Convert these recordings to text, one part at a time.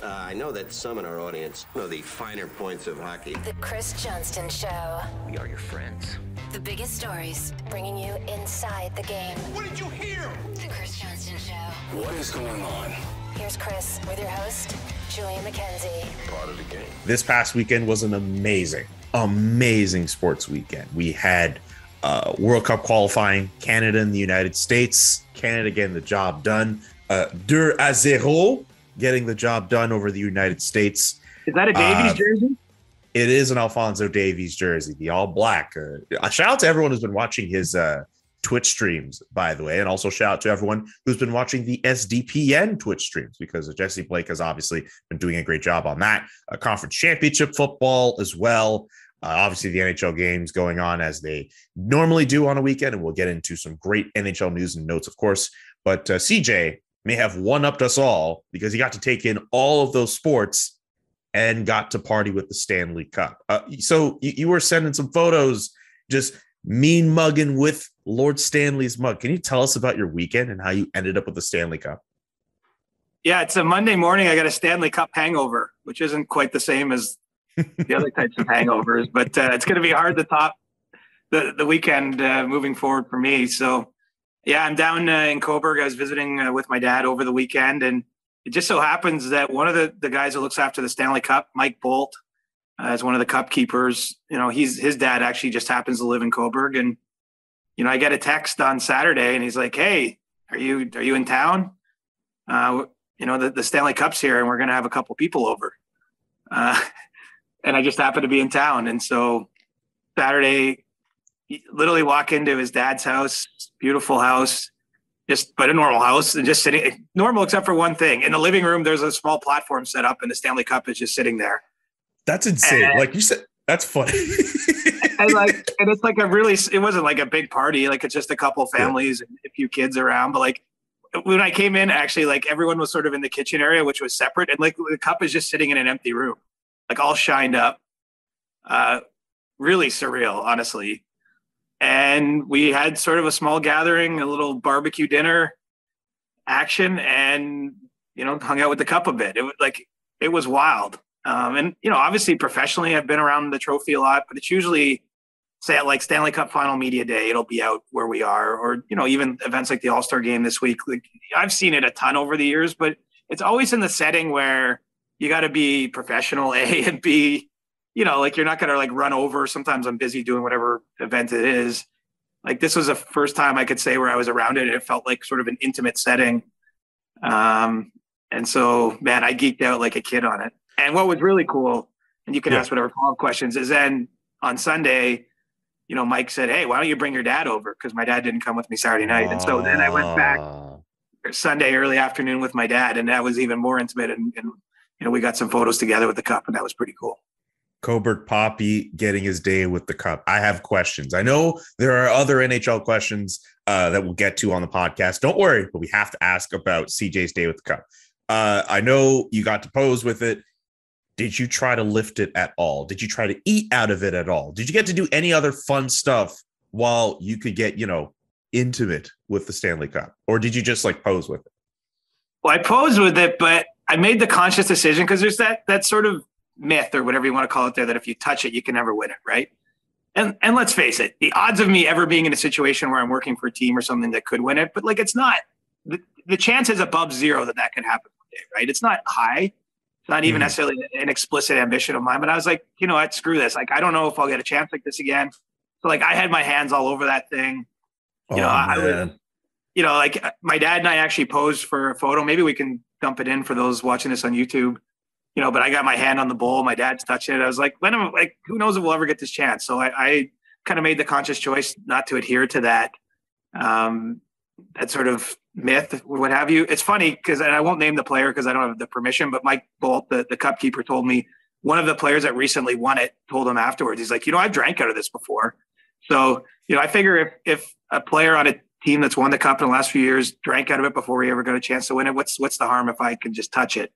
I know that some in our audience know the finer points of hockey. The Chris Johnston Show. We are your friends. The biggest stories, bringing you inside the game. What did you hear? The Chris Johnston Show. What is going on? Here's Chris with your host, Julian McKenzie. Part of the game. This past weekend was an amazing sports weekend. We had World Cup qualifying, Canada and the United States. Canada getting the job done. 2-0, getting the job done over the United States. Is that a Davies jersey? It is an Alphonso Davies jersey, the all black. Shout out to everyone who's been watching his Twitch streams, by the way, and also shout out to everyone who's been watching the SDPN Twitch streams, because Jesse Blake has obviously been doing a great job on that. Conference championship football as well. Obviously, the NHL games going on as they normally do on a weekend, and we'll get into some great NHL news and notes, of course. But CJ may have one-upped us all because he got to take in all of those sports and got to party with the Stanley Cup. So you were sending some photos, just mean mugging with Lord Stanley's mug. Can you tell us about your weekend and how you ended up with the Stanley Cup? Yeah, it's a Monday morning. I got a Stanley Cup hangover, which isn't quite the same as the other types of hangovers, but it's going to be hard to top the weekend moving forward for me. So, yeah, I'm down in Coburg. I was visiting with my dad over the weekend, and it just so happens that one of the guys that looks after the Stanley Cup, Mike Bolt, is one of the cup keepers. You know, his dad actually just happens to live in Coburg, and you know, I get a text on Saturday, and he's like, "Hey, are you in town? You know, the Stanley Cup's here, and we're going to have a couple people over." And I just happened to be in town. And so Saturday, literally walk into his dad's house, beautiful house, but a normal house, and just sitting normal except for one thing. In the living room, there's a small platform set up, and the Stanley Cup is just sitting there. That's insane. And, like you said, that's funny. and it's like it wasn't like a big party. Like, it's just a couple families and a few kids around. But like when I came in, actually, like everyone was sort of in the kitchen area, which was separate. And like the cup is just sitting in an empty room, like all shined up. Really surreal, honestly. And we had sort of a small gathering, a little barbecue dinner action, and, you know, hung out with the cup a bit. It was wild. And, you know, obviously professionally, I've been around the trophy a lot, but it's usually, say, at like Stanley Cup Final Media Day, it'll be out where we are, or, you know, even events like the All-Star Game this week. Like, I've seen it a ton over the years, but it's always in the setting where you got to be professional, A, and B, you know, like, you're not going to like run over. Sometimes I'm busy doing whatever event it is. Like, this was the first time I could say where I was around it, and it felt like sort of an intimate setting. And so, man, I geeked out like a kid on it. And what was really cool, and you can ask whatever follow-up questions, is then on Sunday, you know, Mike said, "Hey, why don't you bring your dad over?" Because my dad didn't come with me Saturday night. And so then I went back Sunday early afternoon with my dad, and that was even more intimate. And you know, we got some photos together with the cup, and that was pretty cool. Coburg Poppy getting his day with the cup. I have questions. I know there are other NHL questions that we'll get to on the podcast. Don't worry, but we have to ask about CJ's day with the cup. I know you got to pose with it. Did you try to lift it at all? Did you try to eat out of it at all? Did you get to do any other fun stuff while you could get, you know, intimate with the Stanley Cup? Or did you just like pose with it? Well, I posed with it, but I made the conscious decision, because there's that sort of myth, or whatever you want to call it there, that if you touch it, you can never win it, right? And let's face it, the odds of me ever being in a situation where I'm working for a team or something that could win it, but like, it's not, the chance is above zero that can happen one day, right? It's not high. It's not even necessarily an explicit ambition of mine, but I was like, you know what, screw this. Like, I don't know if I'll get a chance like this again. So like, I had my hands all over that thing. You know, I was, you know, like, my dad and I actually posed for a photo. Maybe we can dump it in for those watching this on YouTube. You know, but I got my hand on the bowl. My dad's touching it. I was like, who knows if we'll ever get this chance? So I kind of made the conscious choice not to adhere to that sort of myth, what have you. It's funny because, and I won't name the player because I don't have the permission, but Mike Bolt, the cup keeper, told me one of the players that recently won it told him afterwards, he's like, you know, I've drank out of this before. So, you know, I figure if a player on a team that's won the cup in the last few years drank out of it before he ever got a chance to win it, what's the harm if I can just touch it?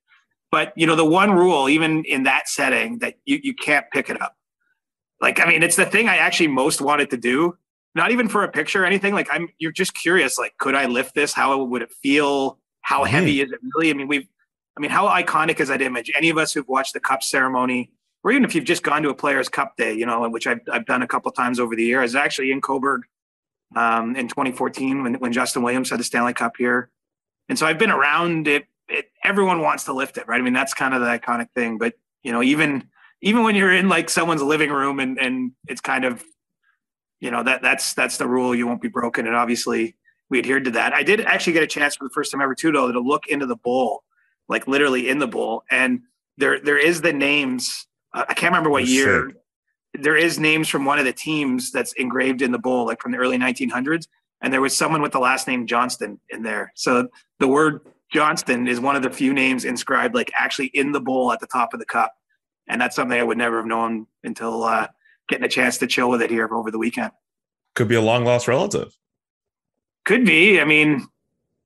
But, you know, the one rule, even in that setting, that you can't pick it up. Like, I mean, it's the thing I actually most wanted to do, not even for a picture or anything. Like, you're just curious, like, could I lift this? How would it feel? How heavy is it really? I mean, I mean, how iconic is that image? Any of us who've watched the Cup ceremony, or even if you've just gone to a Players' Cup Day, you know, which I've done a couple of times over the year. I was actually in Coburg in 2014 when Justin Williams had the Stanley Cup here. And so I've been around it. Everyone wants to lift it, right? I mean, that's kind of the iconic thing. But, you know, even when you're in like someone's living room and it's kind of, you know, that's the rule. You won't be broken. And obviously we adhered to that. I did actually get a chance for the first time ever too, though, to look into the bowl, like literally in the bowl. And there is the names. I can't remember what year. Sick. There is names from one of the teams that's engraved in the bowl, like from the early 1900s. And there was someone with the last name Johnston in there. So the word Johnston is one of the few names inscribed like actually in the bowl at the top of the cup. And that's something I would never have known until getting a chance to chill with it here over the weekend. Could be a long lost relative. Could be. I mean,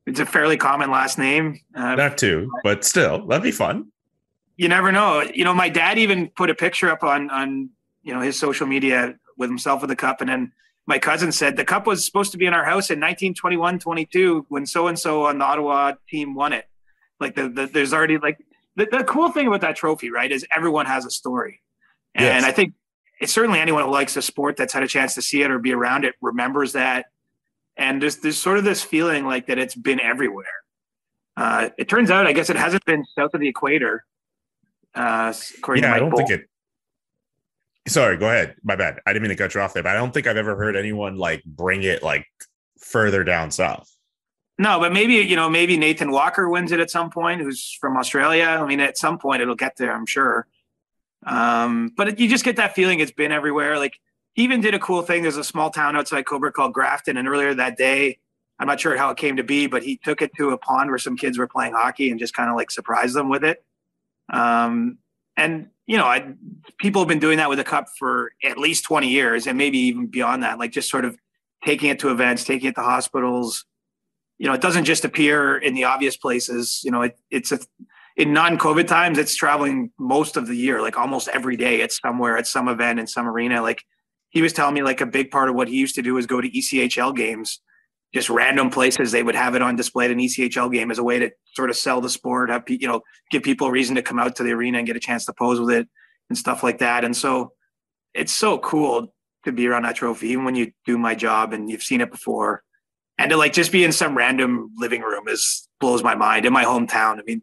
it's a fairly common last name. Not too, but still, that'd be fun. You never know. You know, my dad even put a picture up on you know, his social media with himself with the cup. And then my cousin said the cup was supposed to be in our house in 1921-22 when so-and-so on the Ottawa team won it. Like there's already like the cool thing about that trophy, right, is everyone has a story. And Yes. I think it's certainly anyone who likes the sport that's had a chance to see it or be around it remembers that. And there's sort of this feeling like that it's been everywhere. It turns out, I guess it hasn't been south of the equator. According to Yeah, Mike I don't Bolt. think it. Sorry, go ahead. My bad. I didn't mean to cut you off there, but I don't think I've ever heard anyone like bring it like further down south. No, but maybe Nathan Walker wins it at some point, who's from Australia. I mean, at some point it'll get there, I'm sure. But you just get that feeling it's been everywhere. Like he even did a cool thing. There's a small town outside Coburg called Grafton. And earlier that day, I'm not sure how it came to be, but he took it to a pond where some kids were playing hockey and just kind of like surprised them with it. And, you know, people have been doing that with the cup for at least 20 years and maybe even beyond that, like just sort of taking it to events, taking it to hospitals. You know, it doesn't just appear in the obvious places. You know, in non-COVID times, it's traveling most of the year, like almost every day. It's somewhere at some event in some arena. Like he was telling me like a big part of what he used to do is go to ECHL games, just random places. They would have it on display at an ECHL game as a way to sort of sell the sport, have, you know, give people a reason to come out to the arena and get a chance to pose with it and stuff like that. And so it's so cool to be around that trophy, even when you do my job and you've seen it before. And to like just be in some random living room blows my mind in my hometown. I mean,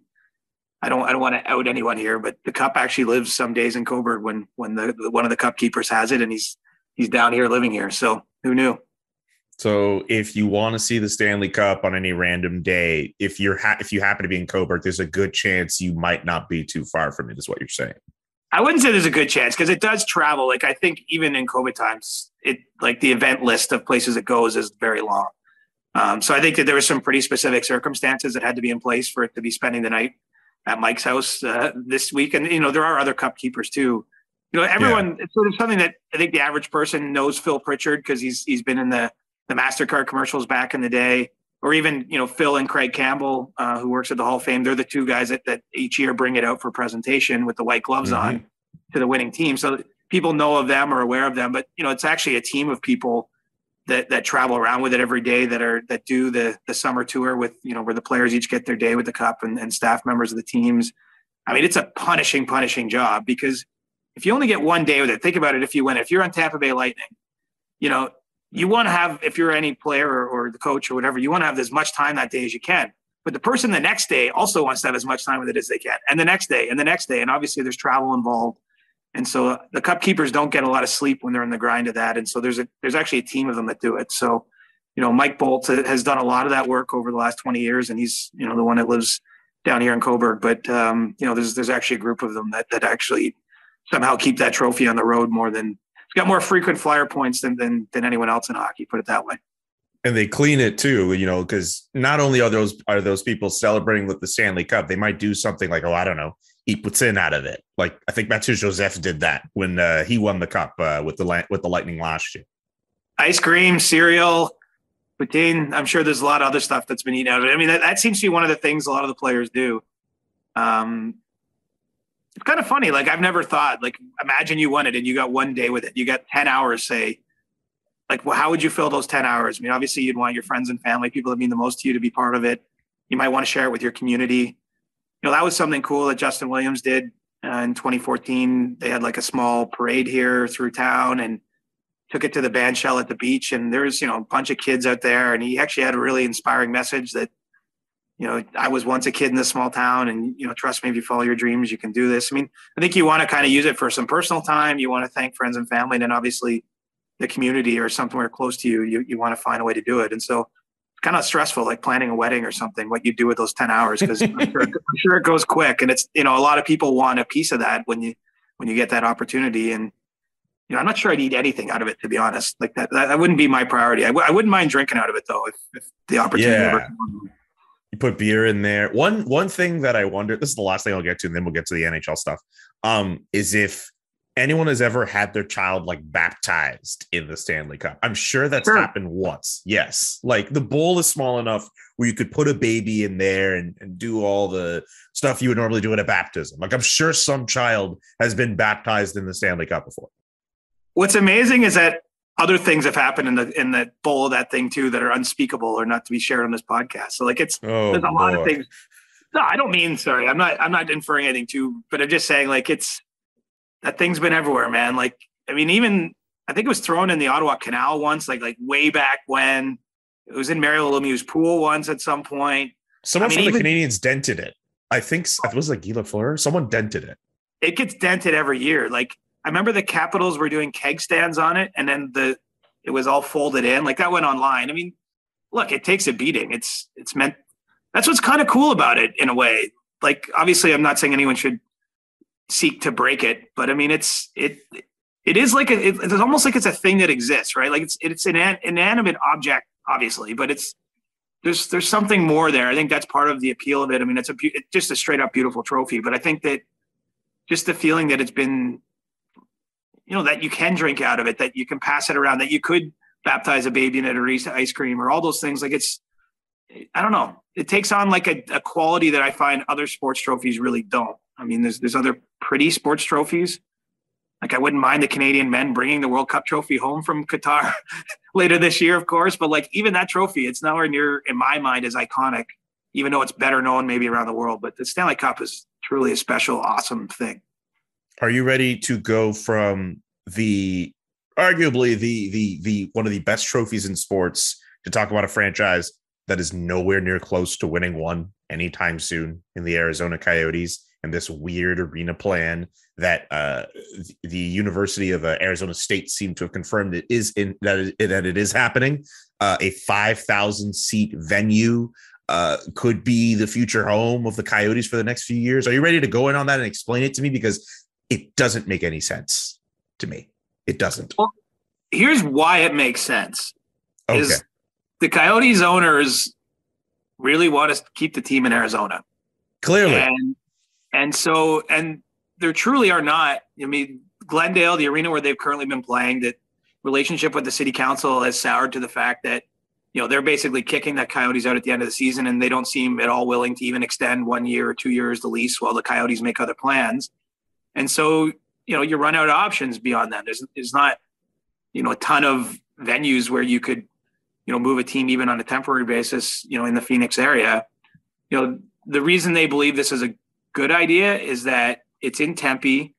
I don't want to out anyone here, but the cup actually lives some days in Coburg when one of the cup keepers has it, and he's down here living here. So who knew? So if you want to see the Stanley Cup on any random day, if you happen to be in Coburg, there's a good chance you might not be too far from it, is what you're saying. I wouldn't say there's a good chance because it does travel. Like I think even in COVID times, it like the event list of places it goes is very long. So I think that there were some pretty specific circumstances that had to be in place for it to be spending the night at Mike's house this week. And, you know, there are other cup keepers too. You know, everyone, It's sort of something that I think the average person knows Phil Pritchard because he's been in the MasterCard commercials back in the day, or even, you know, Phil and Craig Campbell, who works at the Hall of Fame. They're the two guys that each year bring it out for presentation with the white gloves on to the winning team. So people know of them or aware of them, but, you know, it's actually a team of people that travel around with it every day that do the summer tour with, you know, where the players each get their day with the cup and staff members of the teams. I mean, it's a punishing job because if you only get one day with it, think about it. If you're on Tampa Bay Lightning, you know, you want to have, if you're any player or the coach or whatever, you want to have as much time that day as you can. But the person the next day also wants to have as much time with it as they can. And the next day and the next day. And obviously there's travel involved. And so the cup keepers don't get a lot of sleep when they're in the grind of that. And so there's actually a team of them that do it. So, you know, Mike Bolt has done a lot of that work over the last 20 years. And he's, you know, the one that lives down here in Coburg. But, you know, there's actually a group of them that actually somehow keep that trophy on the road more than, it's got more frequent flyer points than anyone else in hockey, put it that way. And they clean it too, you know, because not only are those people celebrating with the Stanley Cup, they might do something like, oh, I don't know, eat poutine out of it. Like I think Mathieu Joseph did that when he won the cup with the Lightning last year. Ice cream, cereal, poutine. I'm sure there's a lot of other stuff that's been eaten out of it. I mean, that seems to be one of the things a lot of the players do. It's kind of funny. Like I've never thought, like, imagine you won it and you got one day with it. You got 10 hours, say. Like, well, how would you fill those 10 hours? I mean, obviously you'd want your friends and family, people that mean the most to you, to be part of it. You might want to share it with your community. that was something cool that Justin Williams did in 2014. They had like a small parade here through town and took it to the band shell at the beach. And there's, a bunch of kids out there. And he actually had a really inspiring message that, I was once a kid in this small town and, trust me, if you follow your dreams, you can do this. I mean, I think you want to kind of use it for some personal time. You want to thank friends and family, and then obviously the community or somewhere close to you, you want to find a way to do it. And so it's kind of stressful, like planning a wedding or something, what you do with those 10 hours, because I'm sure it goes quick. And it's, a lot of people want a piece of that when you get that opportunity. And, I'm not sure I'd eat anything out of it, to be honest. Like that wouldn't be my priority. I wouldn't mind drinking out of it though, if the opportunity ever comes. You put beer in there. One thing that I wonder, this is the last thing I'll get to, and then we'll get to the NHL stuff, is if anyone has ever had their child like baptized in the Stanley Cup. I'm sure that's happened once. Yes. Like the bowl is small enough where you could put a baby in there and do all the stuff you would normally do at a baptism. Like I'm sure some child has been baptized in the Stanley Cup before. What's amazing is that other things have happened in the bowl of that thing too that are unspeakable or not to be shared on this podcast. So like there's a lot of things. No, I don't mean, sorry. I'm not inferring anything too, but I'm just saying like that thing's been everywhere, man. Like, I mean, even I think it was thrown in the Ottawa Canal once, like way back when. It was in Mario Lemieux's pool once at some point. Someone from the Canadiens dented it. I think it was like Guy Lafleur. Someone dented it. It gets dented every year. Like I remember the Capitals were doing keg stands on it, and then it was all folded in. Like that went online. I mean, look, it takes a beating. It's meant. That's what's kind of cool about it in a way. Like obviously, I'm not saying anyone should seek to break it, but I mean, it is like it's almost like it's a thing that exists, right? Like it's an inanimate object, obviously, but there's something more there. I think that's part of the appeal of it. I mean, it's just a straight up beautiful trophy, but I think that just the feeling that it's been, that you can drink out of it, that you can pass it around, that you could baptize a baby in it or eat ice cream or all those things. Like I don't know. It takes on like a quality that I find other sports trophies really don't. I mean, there's other pretty sports trophies. Like I wouldn't mind the Canadian men bringing the World Cup trophy home from Qatar later this year, of course. But like even that trophy, it's nowhere near, in my mind, as iconic, even though it's better known maybe around the world. But the Stanley Cup is truly a special, awesome thing. Are you ready to go from arguably the one of the best trophies in sports to talk about a franchise that is nowhere near close to winning one anytime soon in the Arizona Coyotes and this weird arena plan that the University of Arizona State seemed to have confirmed that it is happening. A 5,000 seat venue could be the future home of the Coyotes for the next few years. Are you ready to go in on that and explain it to me? Because it doesn't make any sense to me. It doesn't. Well, here's why it makes sense. Okay. Is the Coyotes owners really want to keep the team in Arizona. Clearly. And there truly are not, I mean, Glendale, the arena where they've currently been playing, that relationship with the city council has soured to the fact that, they're basically kicking the Coyotes out at the end of the season, and they don't seem at all willing to even extend 1 year or 2 years the lease while the Coyotes make other plans. And so, you run out of options beyond that. There's not, a ton of venues where you could, move a team even on a temporary basis, in the Phoenix area. The reason they believe this is a good idea is that it's in Tempe.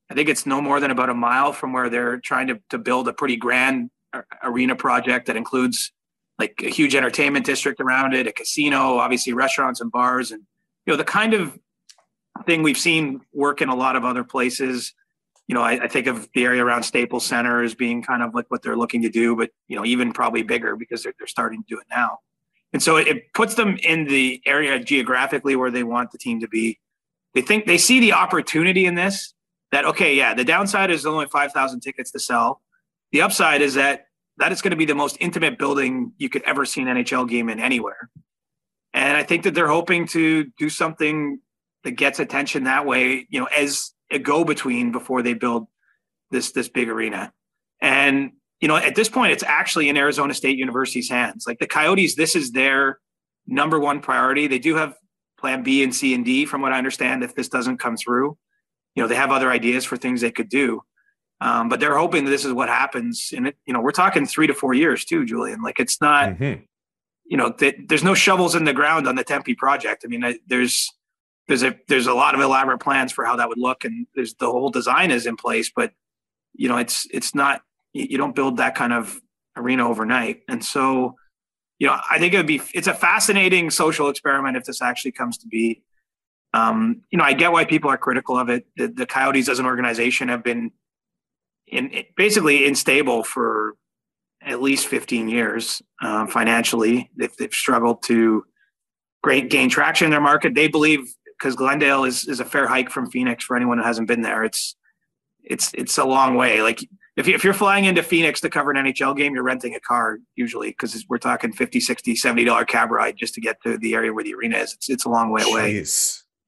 I think it's no more than about a mile from where they're trying to build a pretty grand arena project that includes like a huge entertainment district around it, a casino, obviously restaurants and bars, and, the kind of thing we've seen work in a lot of other places. I think of the area around Staples Center as being kind of like what they're looking to do, but, even probably bigger because they're starting to do it now. And so it puts them in the area geographically where they want the team to be. They see the opportunity in this, that, okay, yeah, the downside is only 5,000 tickets to sell. The upside is that it's going to be the most intimate building you could ever see an NHL game in anywhere. And I think that they're hoping to do something that gets attention that way, as a go-between before they build this big arena. And, at this point, it's actually in Arizona State University's hands. Like the Coyotes, this is their number one priority. They do have plan B and C and D, from what I understand, if this doesn't come through. They have other ideas for things they could do. But they're hoping that this is what happens. And, we're talking 3 to 4 years too, Julian. Like it's not, there's no shovels in the ground on the Tempe project. I mean, there's there's a lot of elaborate plans for how that would look, and there's the whole design is in place, but it's not, you don't build that kind of arena overnight. And so, I think it's a fascinating social experiment if this actually comes to be. I get why people are critical of it. The Coyotes as an organization have been basically unstable for at least 15 years financially. They've struggled to gain traction in their market. They believe, because Glendale is a fair hike from Phoenix for anyone who hasn't been there. It's a long way. Like if you're flying into Phoenix to cover an NHL game, you're renting a car usually, because we're talking $50, $60, $70 cab ride just to get to the area where the arena is. It's a long way away.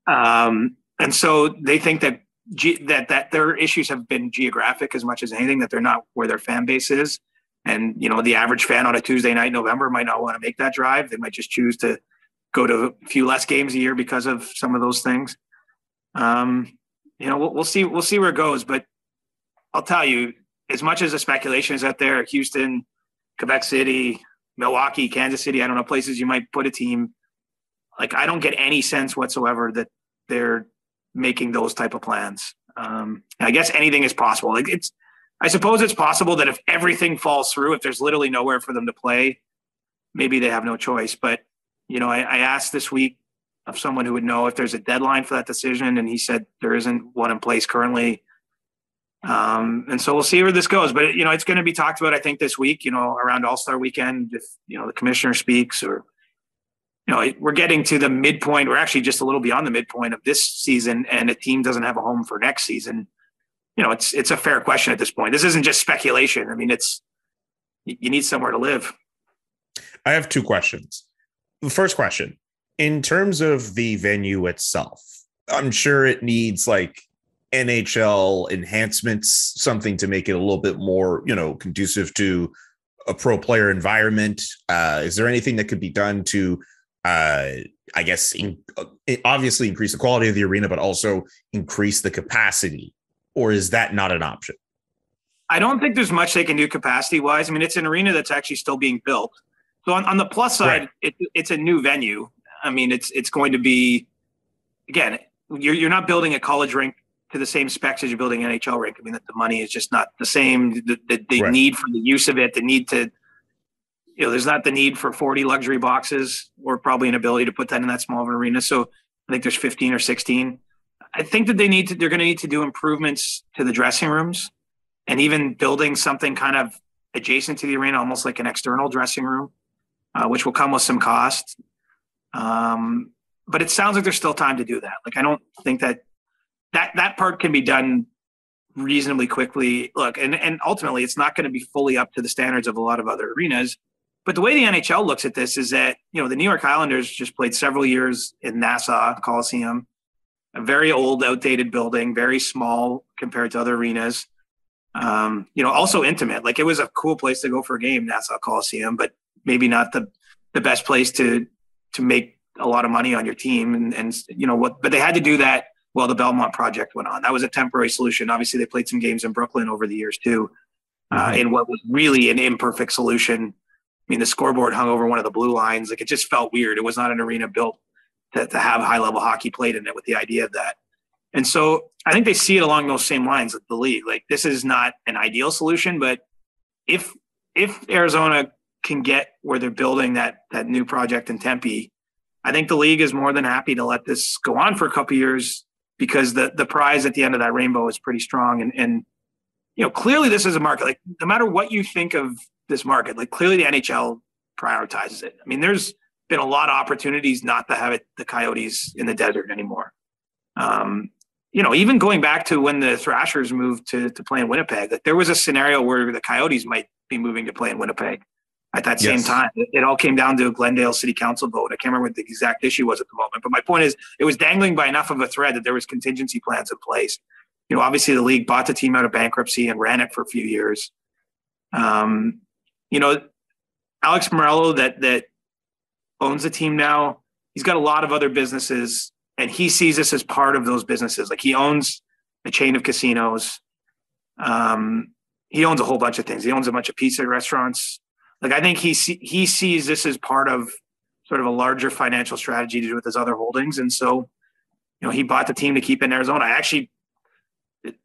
And so they think that their issues have been geographic as much as anything, that they're not where their fan base is. And, the average fan on a Tuesday night in November might not want to make that drive. They might just choose to go to a few less games a year because of some of those things. We'll see where it goes, but I'll tell you, as much as the speculation is out there, Houston, Quebec City, Milwaukee, Kansas City, I don't know, places you might put a team, like, I don't get any sense whatsoever that they're making those type of plans. I guess anything is possible. I suppose it's possible that if everything falls through, if there's literally nowhere for them to play, maybe they have no choice. But, I asked this week of someone who would know if there's a deadline for that decision, and he said there isn't one in place currently. And so we'll see where this goes, but it's going to be talked about, I think, this week, around All-Star weekend, if, the commissioner speaks, or, we're getting to the midpoint. We're actually just a little beyond the midpoint of this season, and a team doesn't have a home for next season. It's a fair question at this point. This isn't just speculation. I mean, you need somewhere to live. I have two questions. The first question, in terms of the venue itself, I'm sure it needs like NHL enhancements, something to make it a little bit more, conducive to a pro player environment. Is there anything that could be done to, obviously increase the quality of the arena, but also increase the capacity? Or is that not an option? I don't think there's much they can do capacity wise. I mean, it's an arena that's actually still being built. So on the plus side, right, it's a new venue. I mean, it's going to be, again, you're not building a college rink to the same specs as you're building an NHL rink. I mean, that the money is just not the same. The right, need for the use of it, the need to, there's not the need for 40 luxury boxes, or probably an ability to put that in that small of an arena. So I think there's 15 or 16. I think that they're going to need to do improvements to the dressing rooms, and even building something kind of adjacent to the arena, almost like an external dressing room, which will come with some cost. But it sounds like there's still time to do that. Like, I don't think that part can be done reasonably quickly. Look, and ultimately it's not going to be fully up to the standards of a lot of other arenas. But the way the NHL looks at this is that, the New York Islanders just played several years in Nassau Coliseum, a very old, outdated building, very small compared to other arenas. Also intimate. Like, it was a cool place to go for a game, Nassau Coliseum, but maybe not the best place to make a lot of money on your team. But they had to do that while the Belmont project went on. That was a temporary solution. Obviously, they played some games in Brooklyn over the years too, in what was really an imperfect solution. I mean, the scoreboard hung over one of the blue lines. Like, it just felt weird. It was not an arena built to have high-level hockey played in it with the idea of that. And so I think they see it along those same lines with the league. Like, this is not an ideal solution, but if Arizona can get where they're building that new project in Tempe, I think the league is more than happy to let this go on for a couple of years, because the prize at the end of that rainbow is pretty strong. And clearly this is a market, like, no matter what you think of this market, like, clearly the NHL prioritizes it. I mean, there's been a lot of opportunities not to have the Coyotes in the desert anymore. Even going back to when the Thrashers moved to play in Winnipeg, like, there was a scenario where the Coyotes might be moving to play in Winnipeg at that same time. It all came down to a Glendale City Council vote. I can't remember what the exact issue was at the moment, but my point is, it was dangling by enough of a thread that there was contingency plans in place. Obviously the league bought the team out of bankruptcy and ran it for a few years. Alex Morello that owns the team now, he's got a lot of other businesses, and he sees this as part of those businesses. Like, he owns a chain of casinos. He owns a whole bunch of things. He owns a bunch of pizza restaurants. Like, I think he sees this as part of sort of a larger financial strategy to do with his other holdings. And so, he bought the team to keep in Arizona.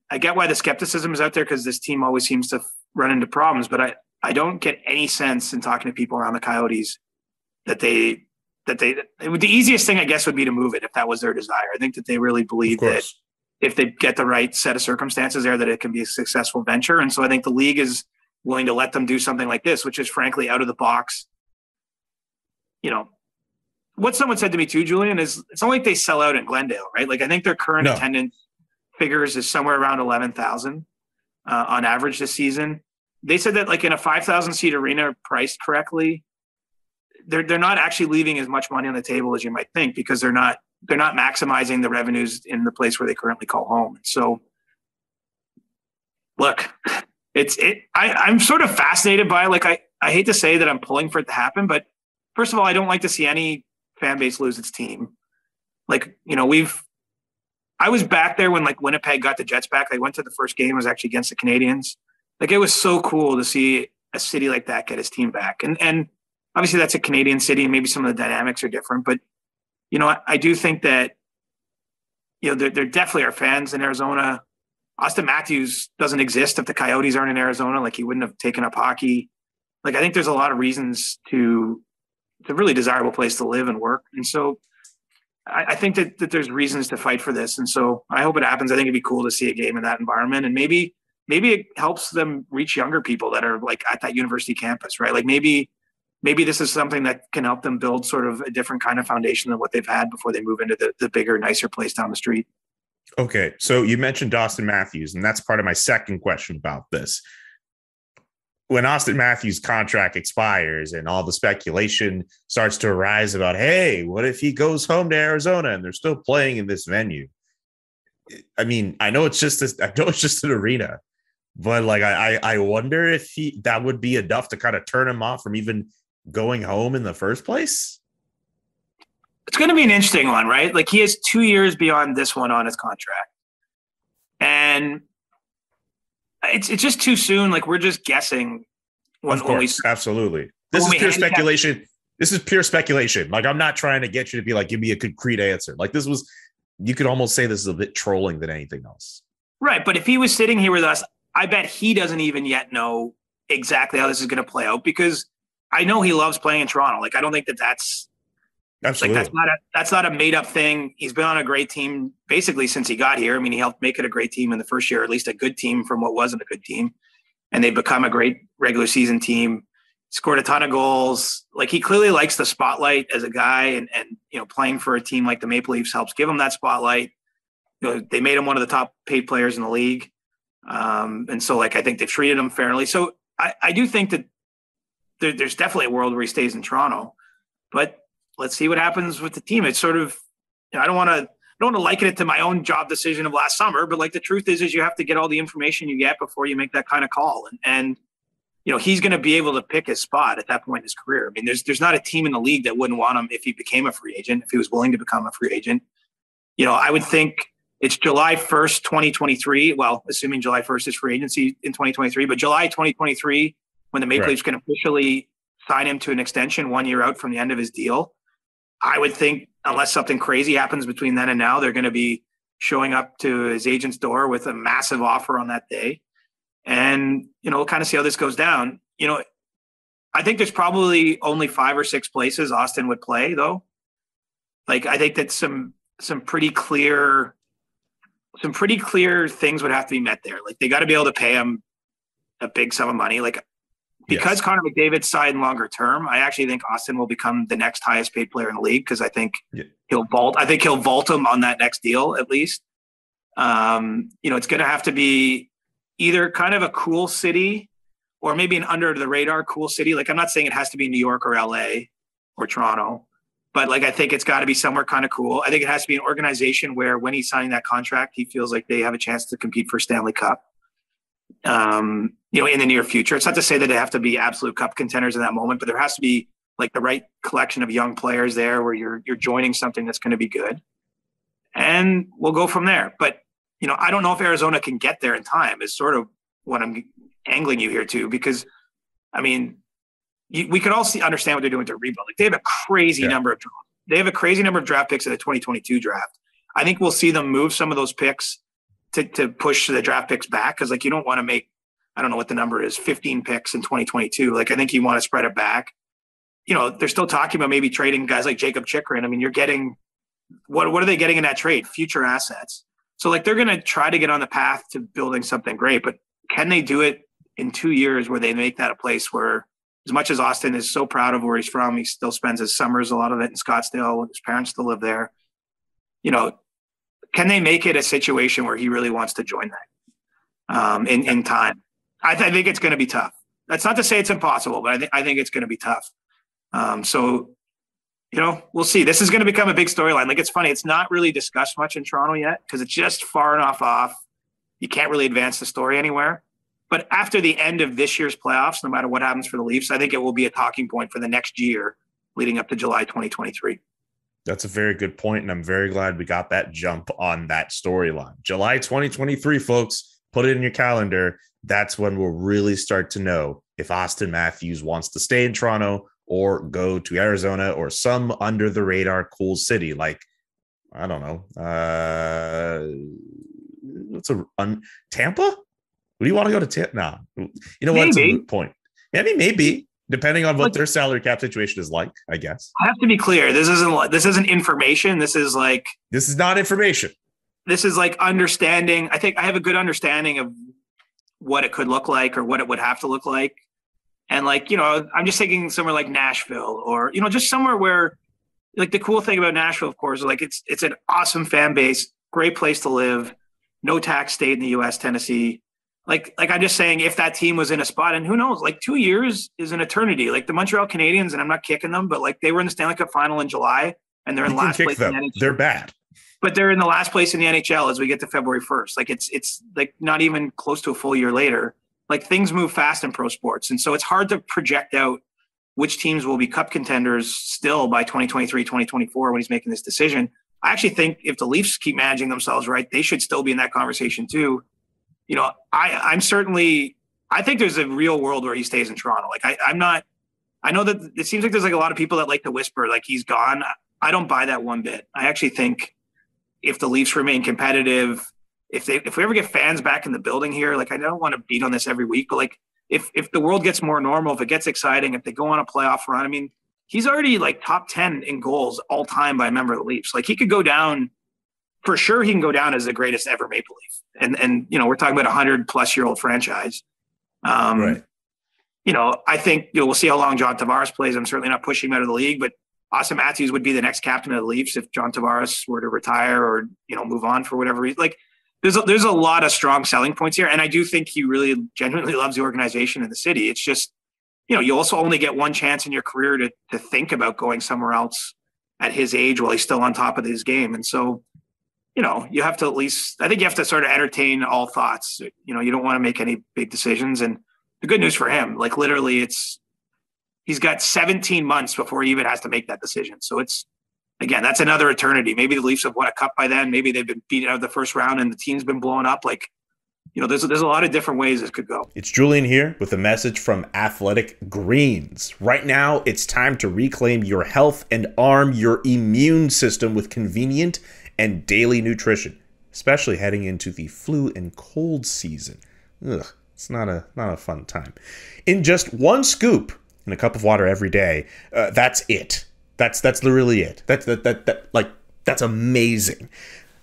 I get why the skepticism is out there because this team always seems to run into problems, but I don't get any sense in talking to people around the Coyotes that the easiest thing, I guess, would be to move it if that was their desire. I think that they really believe that if they get the right set of circumstances there, that it can be a successful venture. And so I think the league is willing to let them do something like this, which is frankly out of the box. What someone said to me too, Julian, is it's not like they sell out in Glendale, right? Like I think their current attendance figures is somewhere around 11,000 on average this season. They said that like in a 5,000 seat arena priced correctly, they're not actually leaving as much money on the table as you might think because they're not maximizing the revenues in the place where they currently call home. So look, I'm sort of fascinated by like, I hate to say that I'm pulling for it to happen, but first of all, I don't like to see any fan base lose its team. Like, I was back there when like Winnipeg got the Jets back. I went to the first game, it was actually against the Canadiens. Like it was so cool to see a city like that get his team back. And obviously that's a Canadian city and maybe some of the dynamics are different, but I do think that, there definitely are fans in Arizona. Auston Matthews doesn't exist if the Coyotes aren't in Arizona. Like he wouldn't have taken up hockey. Like I think there's a lot of reasons to it's a really desirable place to live and work. And so I think that there's reasons to fight for this. And so I hope it happens. I think it'd be cool to see a game in that environment. And maybe it helps them reach younger people that are like at that university campus, right? Like maybe this is something that can help them build sort of a different kind of foundation than what they've had before they move into the bigger, nicer place down the street. Okay. So you mentioned Auston Matthews, and that's part of my second question about this. When Auston Matthews' contract expires and all the speculation starts to arise about, hey, what if he goes home to Arizona and they're still playing in this venue? I mean, I know it's just an arena, but like, I wonder if that would be enough to kind of turn him off from even going home in the first place. It's going to be an interesting one, right? Like he has 2 years beyond this one on his contract. And it's just too soon. Like we're just guessing. Of course, absolutely. This is pure speculation. This is pure speculation. Like I'm not trying to get you to be like, give me a concrete answer. Like you could almost say this is a bit trolling than anything else. Right. But if he was sitting here with us, I bet he doesn't even yet know exactly how this is going to play out because I know he loves playing in Toronto. Like I don't think that's absolutely like that's not a made up thing. He's been on a great team basically since he got here. I mean, he helped make it a great team in the first year, or at least a good team from what wasn't a good team. And they've become a great regular season team, scored a ton of goals. Like he clearly likes the spotlight as a guy and playing for a team like the Maple Leafs helps give him that spotlight. They made him one of the top paid players in the league. And so like, I think they've treated him fairly. So I do think that there's definitely a world where he stays in Toronto, but let's see what happens with the team. It's sort of, I don't want to liken it to my own job decision of last summer, but like the truth is you have to get all the information you get before you make that kind of call. And he's going to be able to pick his spot at that point in his career. I mean, there's not a team in the league that wouldn't want him if he became a free agent, if he was willing to become a free agent. I would think it's July 1st, 2023. Well, assuming July 1st is free agency in 2023, but July 2023, when the Maple Leafs can officially sign him to an extension 1 year out from the end of his deal, I would think unless something crazy happens between then and now, they're going to be showing up to his agent's door with a massive offer on that day. And, we'll kind of see how this goes down. I think there's probably only 5 or 6 places Auston would play though. Like, I think that some pretty clear things would have to be met there. Like they got to be able to pay him a big sum of money. Like, because Connor McDavid signed longer term, I actually think Auston will become the next highest paid player in the league because I think he'll vault him on that next deal at least. It's going to have to be either kind of a cool city or maybe an under the radar cool city. Like I'm not saying it has to be New York or LA or Toronto, but like I think it's got to be somewhere kind of cool. I think it has to be an organization where when he's signing that contract, he feels like they have a chance to compete for Stanley Cup. In the near future. It's not to say that they have to be absolute cup contenders in that moment, but there has to be like the right collection of young players there where you're joining something that's going to be good. And we'll go from there. But, I don't know if Arizona can get there in time is sort of what I'm angling you here to, because I mean, we could all understand what they're doing with their rebuild. Like they have a crazy number of draft picks in the 2022 draft. I think we'll see them move some of those picks to push the draft picks back. Cause like, you don't want to make, I don't know what the number is, 15 picks in 2022. Like, I think you want to spread it back. You know, they're still talking about maybe trading guys like Jacob Chikrin. I mean, you're getting, what are they getting in that trade? Future assets. So like, they're going to try to get on the path to building something great, but can they do it in 2 years where they make that a place where, as much as Auston is so proud of where he's from, he still spends his summers, a lot of it in Scottsdale. His parents still live there. You know, can they make it a situation where he really wants to join that in time? I think it's going to be tough. That's not to say it's impossible, but I think it's going to be tough. So, you know, we'll see. This is going to become a big storyline. Like, it's funny. It's not really discussed much in Toronto yet because it's just far enough off. You can't really advance the story anywhere. But after the end of this year's playoffs, no matter what happens for the Leafs, I think it will be a talking point for the next year leading up to July 2023. That's a very good point, and I'm very glad we got that jump on that storyline. July 2023, folks, put it in your calendar. That's when we'll really start to know if Auston Matthews wants to stay in Toronto or go to Arizona or some under-the-radar cool city like, I don't know, Tampa? Do you want to go to Tampa? Nah. You know what? It's a moot point. Maybe. Depending on what their salary cap situation is like, I guess. I have to be clear. This isn't information. This is not information. This is like understanding. I think I have a good understanding of what it could look like or what it would have to look like. And like, you know, I'm just thinking somewhere like Nashville or, you know, just somewhere where, like, the cool thing about Nashville, of course, like it's an awesome fan base, great place to live, no tax state in the US, Tennessee. Like I'm just saying, if that team was in a spot, and who knows, like 2 years is an eternity. Like the Montreal Canadiens, and I'm not kicking them, but like they were in the Stanley Cup final in July, and they're in last place in the NHL. They're bad, but they're in the last place in the NHL as we get to February 1st. Like it's like not even close to a full year later. Like things move fast in pro sports, and so it's hard to project out which teams will be cup contenders still by 2023, 2024 when he's making this decision. I actually think if the Leafs keep managing themselves right, they should still be in that conversation too. You know, I think there's a real world where he stays in Toronto. Like I know that it seems like there's like a lot of people that like to whisper like he's gone. I don't buy that one bit. I actually think if the Leafs remain competitive, if we ever get fans back in the building here, like I don't want to beat on this every week, but like if the world gets more normal, if it gets exciting, if they go on a playoff run, I mean, he's already like top 10 in goals all time by a member of the Leafs. Like he could go down. For sure, he can go down as the greatest ever Maple Leaf. And you know, we're talking about 100-plus-year-old franchise. Right. You know, I think, you know, we'll see how long John Tavares plays. I'm certainly not pushing him out of the league, but Auston Matthews would be the next captain of the Leafs if John Tavares were to retire or, you know, move on for whatever reason. Like, there's a lot of strong selling points here, and I do think he really genuinely loves the organization and the city. It's just, you know, you also only get one chance in your career to think about going somewhere else at his age while he's still on top of his game. And so, you know, you have to I think you have to sort of entertain all thoughts. You know, you don't want to make any big decisions. And the good news for him, like literally he's got 17 months before he even has to make that decision. So again, that's another eternity. Maybe the Leafs have won a cup by then. Maybe they've been beaten out of the first round and the team's been blown up. Like, you know, there's a lot of different ways this could go. It's Julian here with a message from Athletic Greens. Right now, it's time to reclaim your health and arm your immune system with convenient and daily nutrition, especially heading into the flu and cold season. Ugh, it's not a fun time. In just one scoop in a cup of water every day, that's it. That's literally it. That's amazing.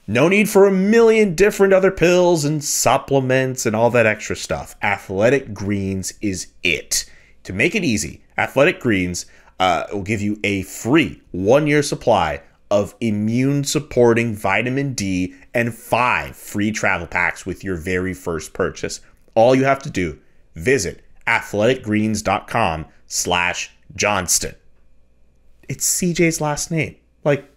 No need for a million different other pills and supplements and all that extra stuff. Athletic Greens is it. To make it easy, Athletic Greens will give you a free 1-year supply of immune-supporting vitamin D and 5 free travel packs with your very first purchase. All you have to do, visit athleticgreens.com/Johnston. It's CJ's last name. Like,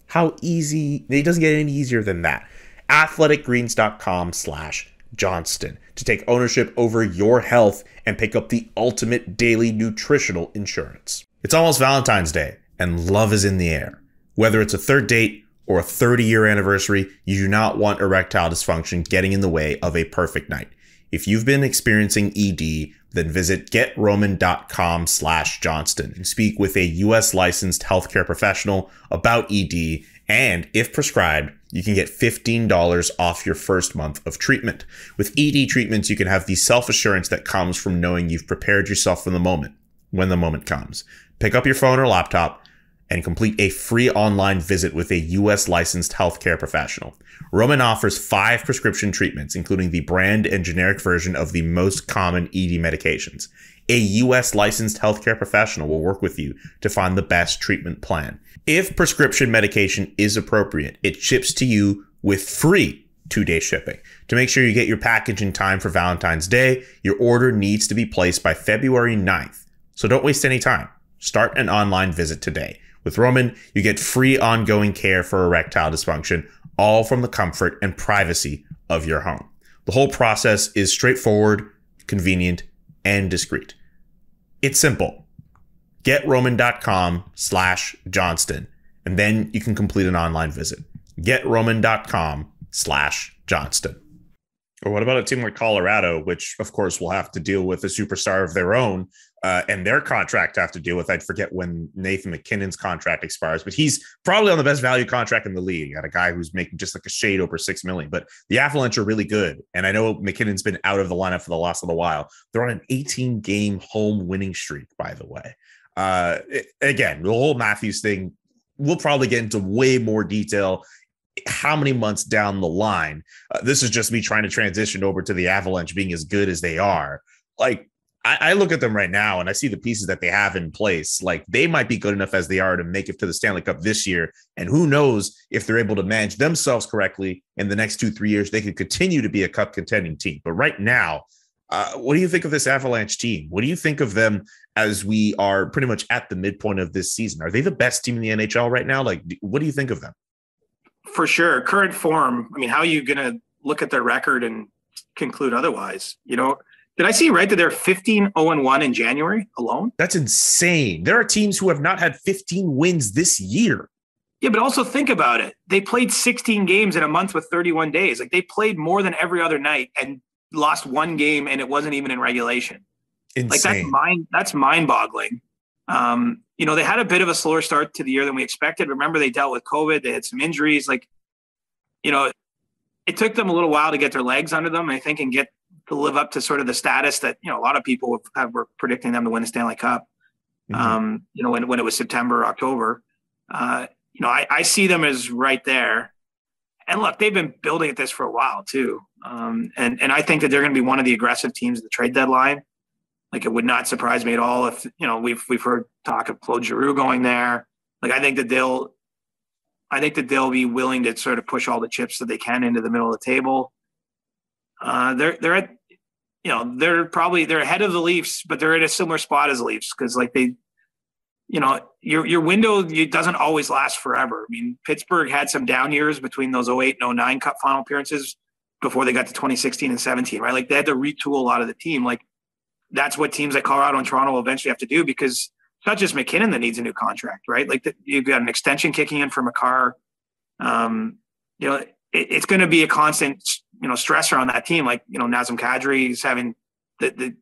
how easy? It doesn't get any easier than that. athleticgreens.com/Johnston to take ownership over your health and pick up the ultimate daily nutritional insurance. It's almost Valentine's Day, and love is in the air. Whether it's a third date or a 30-year anniversary, you do not want erectile dysfunction getting in the way of a perfect night. If you've been experiencing ED, then visit GetRoman.com/Johnston and speak with a U.S. licensed healthcare professional about ED And if prescribed, you can get $15 off your first month of treatment. With ED treatments, you can have the self-assurance that comes from knowing you've prepared yourself for the moment, when the moment comes. Pick up your phone or laptop and complete a free online visit with a U.S. licensed healthcare professional. Roman offers 5 prescription treatments, including the brand and generic version of the most common ED medications. A U.S. licensed healthcare professional will work with you to find the best treatment plan. If prescription medication is appropriate, it ships to you with free 2-day shipping. To make sure you get your package in time for Valentine's Day, your order needs to be placed by February 9th. So don't waste any time. Start an online visit today. With Roman, you get free ongoing care for erectile dysfunction, all from the comfort and privacy of your home. The whole process is straightforward, convenient, and discreet. It's simple. GetRoman.com/Johnston, and then you can complete an online visit. GetRoman.com/Johnston. Or what about a team like Colorado, which of course will have to deal with a superstar of their own and their contract to have to deal with? I'd forget when Nathan MacKinnon's contract expires, but he's probably on the best value contract in the league. You got a guy who's making just like a shade over $6 million, but the Avalanche are really good. And I know McKinnon's been out of the lineup for the last little while. They're on an 18-game home winning streak, by the way. Again, the whole Matthews thing, we'll probably get into way more detail how many months down the line. This is just me trying to transition over to the Avalanche being as good as they are. Like, I look at them right now and I see the pieces that they have in place. Like, they might be good enough as they are to make it to the Stanley Cup this year. And who knows if they're able to manage themselves correctly in the next 2-3 years, they could continue to be a cup contending team. But right now, what do you think of this Avalanche team? What do you think of them as we are pretty much at the midpoint of this season? Are they the best team in the NHL right now? Like, what do you think of them? For sure. Current form. I mean, how are you going to look at their record and conclude otherwise? You know, did I see right that they're 15-0-1 in January alone? That's insane. There are teams who have not had 15 wins this year. Yeah, but also think about it. They played 16 games in a month with 31 days. Like, they played more than every other night and lost one game, and it wasn't even in regulation. Insane. Like, that's mind-boggling. You know, they had a bit of a slower start to the year than we expected. Remember, they dealt with COVID. They had some injuries. Like, you know, it took them a little while to get their legs under them, I think, and get to live up to sort of the status that, you know, a lot of people were predicting them to win the Stanley Cup. Mm-hmm. You know, when it was September, October. You know, I see them as right there. And look, they've been building at this for a while too. And I think that they're going to be one of the aggressive teams at the trade deadline. Like, it would not surprise me at all if, you know, we've heard talk of Claude Giroux going there. Like, I think that they'll be willing to sort of push all the chips that they can into the middle of the table. They're at, you know, they're ahead of the Leafs, but they're in a similar spot as the Leafs because, like, they, you know, your window, it doesn't always last forever. I mean, Pittsburgh had some down years between those 2008 and 2009 Cup final appearances before they got to 2016 and 17, right? Like, they had to retool a lot of the team. Like, that's what teams like Colorado and Toronto will eventually have to do, because it's not just McKinnon that needs a new contract, right? Like, you've got an extension kicking in for Makar. You know, it's going to be a constant, you know, stressor on that team. Like, you know, Nazem Kadri is having the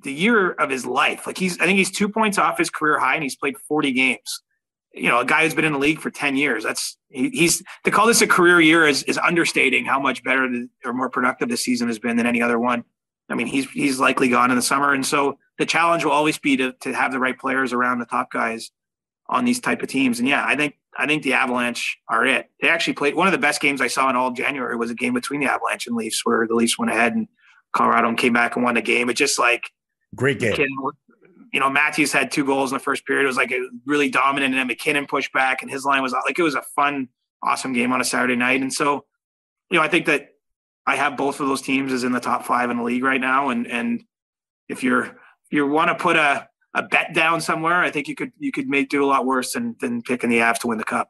year of his life. Like, I think he's 2 points off his career high, and he's played 40 games. You know, a guy who's been in the league for 10 years. He's to call this a career year is understating how much better or more productive this season has been than any other one. I mean, he's likely gone in the summer. And so the challenge will always be to have the right players around the top guys on these type of teams. And yeah, I think the Avalanche are it. They actually played one of the best games I saw in all of January was a game between the Avalanche and Leafs, where the Leafs went ahead and Colorado came back and won the game. It just, like, great game. You know, Matthews had 2 goals in the first period. It was like a really dominant, and then McKinnon pushed back and his line was like, it was a fun, awesome game on a Saturday night. And so, you know, I think that I have both of those teams as in the top 5 in the league right now. And if you want to put a bet down somewhere, I think you could do a lot worse than picking the Avs to win the Cup.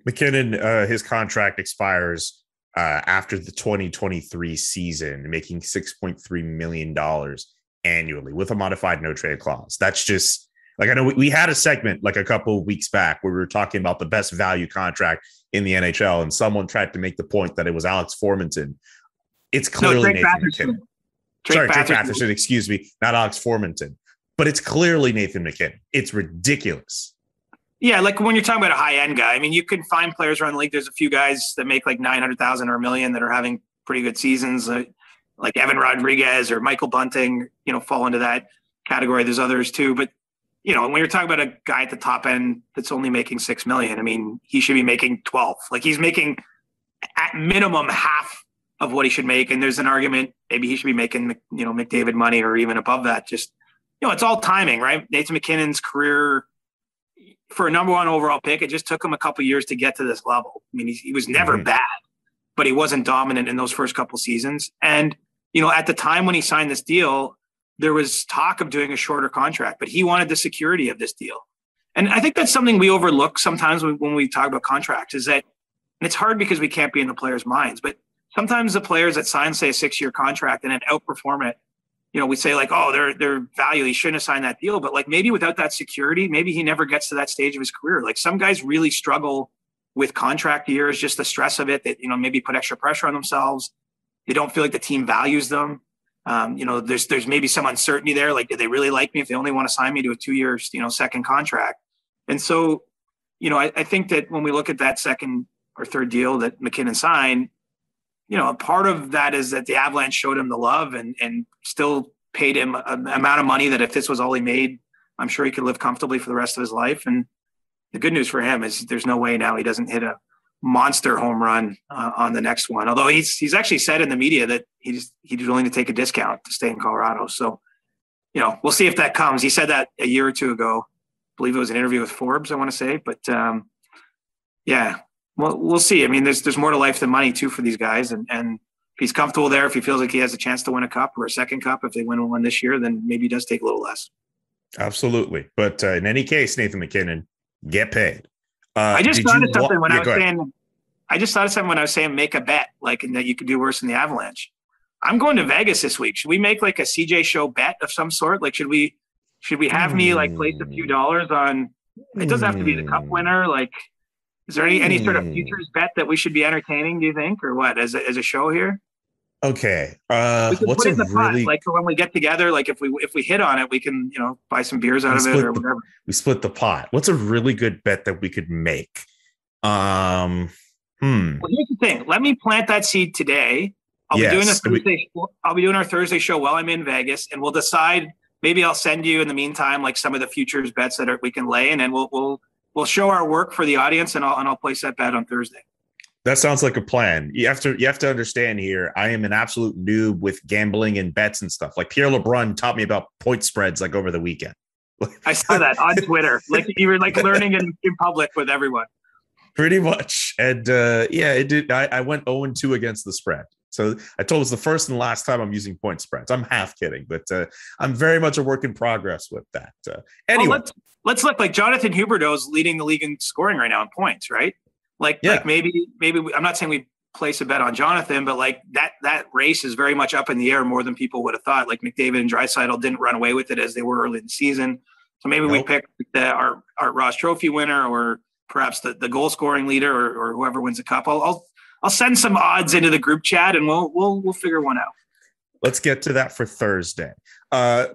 McKinnon, his contract expires after the 2023 season, making $6.3 million annually with a modified no trade clause. That's just, like, I know we had a segment like a couple of weeks back where we were talking about the best value contract in the NHL, and someone tried to make the point that it was Alex Formenton. It's clearly Nathan McKinnon. Drake Batherson, excuse me, not Alex Formenton. But it's clearly Nathan McKinnon. It's ridiculous. Yeah, like when you're talking about a high-end guy, I mean, you can find players around the league. There's a few guys that make like 900,000 or $1 million that are having pretty good seasons, like Evan Rodriguez or Michael Bunting, fall into that category. There's others too. But, when you're talking about a guy at the top end that's only making $6 million, I mean, he should be making 12. Like he's making at minimum half of what he should make. And there's an argument, maybe he should be making, McDavid money or even above that. Just, it's all timing, right? Nathan MacKinnon's career, for a number one overall pick, it just took him a couple years to get to this level. I mean, he was never bad, but he wasn't dominant in those first couple seasons. And, at the time when he signed this deal, there was talk of doing a shorter contract, but he wanted the security of this deal. And I think that's something we overlook sometimes when we talk about contracts, is that, and it's hard because we can't be in the players' minds, but sometimes the players that sign, say, a 6-year contract and then outperform it, we say like, oh, their value, he shouldn't have signed that deal. But like maybe without that security, maybe he never gets to that stage of his career. Like some guys really struggle with contract years, just the stress of it, that, maybe put extra pressure on themselves. They don't feel like the team values them. There's maybe some uncertainty there. Like, do they really like me if they only want to sign me to a 2-year, second contract? And so, I think that when we look at that second or third deal that MacKinnon signed, part of that is that the Avalanche showed him the love and still paid him an amount of money that if this was all he made, I'm sure he could live comfortably for the rest of his life. And the good news for him is there's no way now he doesn't hit a monster home run on the next one. Although he's actually said in the media that he's willing to take a discount to stay in Colorado. So, we'll see if that comes. He said that a year or two ago. I believe it was an interview with Forbes, I want to say. But yeah. Well, we'll see. I mean, there's more to life than money too for these guys, and if he's comfortable there, if he feels like he has a chance to win a cup or a second cup, if they win one this year, then maybe he does take a little less. Absolutely, but in any case, Nathan MacKinnon, get paid. I just thought of something when I was saying. I just thought of something when I was saying make a bet, like, and that you could do worse than the Avalanche. I'm going to Vegas this week. Should we make like a CJ Show bet of some sort? Like, should we have me like place a few dollars on? It doesn't have to be the cup winner, like. Is there any sort of futures bet that we should be entertaining, do you think, or what, as a show here? Okay. We can put it in the pot, like for when we get together, like if we hit on it, we can, buy some beers out of it or whatever. We split the pot. What's a really good bet that we could make? Well, here's the thing. Let me plant that seed today. I'll be doing our Thursday show while I'm in Vegas, and we'll decide. Maybe I'll send you in the meantime, like some of the futures bets that we can lay in, and we'll show our work for the audience, and I'll place that bet on Thursday. That sounds like a plan. You have to understand here, I am an absolute noob with gambling and bets and stuff. Like Pierre LeBrun taught me about point spreads like over the weekend. I saw that on Twitter. Like you were like learning in public with everyone. Pretty much. And it did. I went 0-2 against the spread. So I told it's the first and last time I'm using point spreads. I'm half kidding, but I'm very much a work in progress with that. Anyway. Well, let's look. Like Jonathan Huberdeau's leading the league in scoring right now in points, right? Like maybe I'm not saying we place a bet on Jonathan, but like that race is very much up in the air more than people would have thought. Like McDavid and Draisaitl didn't run away with it as they were early in the season. So maybe we pick our Ross Trophy winner, or perhaps the goal scoring leader, or whoever wins the cup. I'll send some odds into the group chat, and we'll figure one out. Let's get to that for Thursday.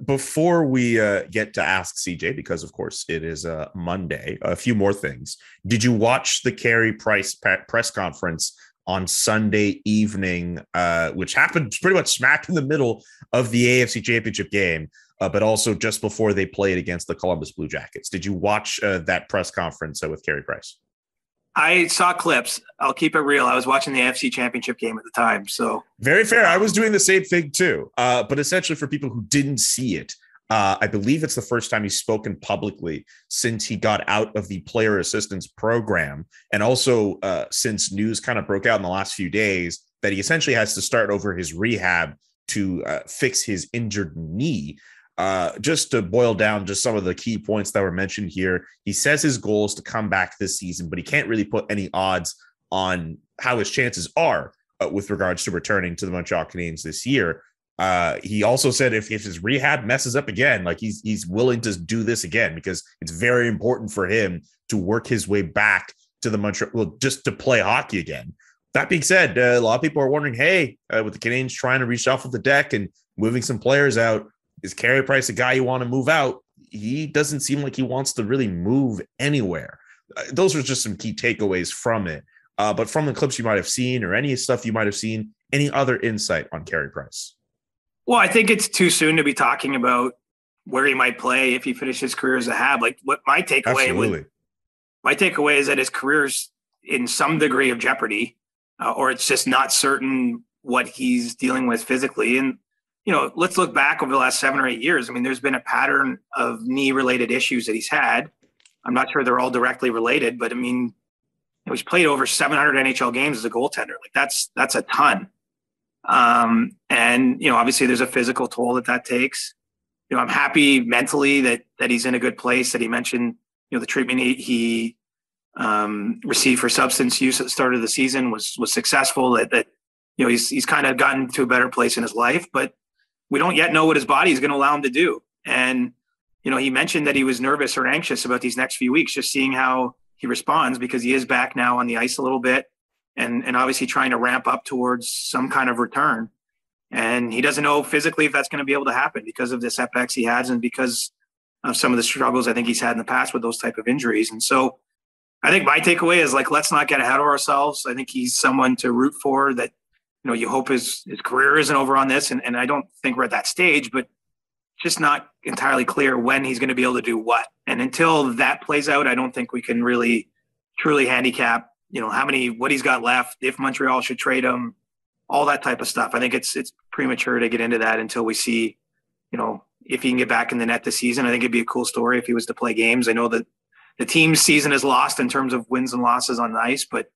Before we get to Ask CJ, because of course it is Monday, a few more things. Did you watch the Carey Price press conference on Sunday evening, which happened pretty much smack in the middle of the AFC Championship game, but also just before they played against the Columbus Blue Jackets? Did you watch that press conference with Carey Price? I saw clips. I'll keep it real. I was watching the AFC Championship game at the time. So very fair. I was doing the same thing too. But essentially, for people who didn't see it, I believe it's the first time he's spoken publicly since he got out of the player assistance program. And also since news kind of broke out in the last few days that he essentially has to start over his rehab to fix his injured knee. Just to boil down just some of the key points that were mentioned here, he says his goal is to come back this season, but he can't really put any odds on how his chances are with regards to returning to the Montreal Canadiens this year. He also said if his rehab messes up again, like he's willing to do this again because it's very important for him to work his way back to the Montreal, just to play hockey again. That being said, a lot of people are wondering, hey, with the Canadiens trying to reshuffle the deck and moving some players out, is Carey Price a guy you want to move out? he doesn't seem like he wants to really move anywhere. Those are just some key takeaways from it. But from the clips you might have seen or any stuff you might have seen, any other insight on Carey Price? Well, I think it's too soon to be talking about where he might play if he finishes his career as a Hab. Like what my takeaway is that his career's in some degree of jeopardy, or it's just not certain what he's dealing with physically. And, let's look back over the last 7 or 8 years. I mean, there's been a pattern of knee-related issues that he's had. I'm not sure they're all directly related, but I mean, he's played over 700 NHL games as a goaltender. Like that's a ton. And, obviously there's a physical toll that takes. I'm happy mentally that he's in a good place, that he mentioned, the treatment he received for substance use at the start of the season was successful, that he's kind of gotten to a better place in his life, but we don't yet know what his body is going to allow him to do. And, he mentioned that he was nervous or anxious about these next few weeks, just seeing how he responds, because he is back now on the ice a little bit and obviously trying to ramp up towards some kind of return. And he doesn't know physically if that's going to be able to happen because of this FX he has and because of some of the struggles I think he's had in the past with those type of injuries. And so I think my takeaway is let's not get ahead of ourselves. I think he's someone to root for, that, you hope his career isn't over on this. And I don't think we're at that stage, but just not entirely clear when he's going to be able to do what. And until that plays out, I don't think we can really truly handicap, what he's got left, if Montreal should trade him, all that type of stuff. I think it's premature to get into that until we see, if he can get back in the net this season. I think it'd be a cool story if he was to play games. I know that the team's season is lost in terms of wins and losses on the ice, but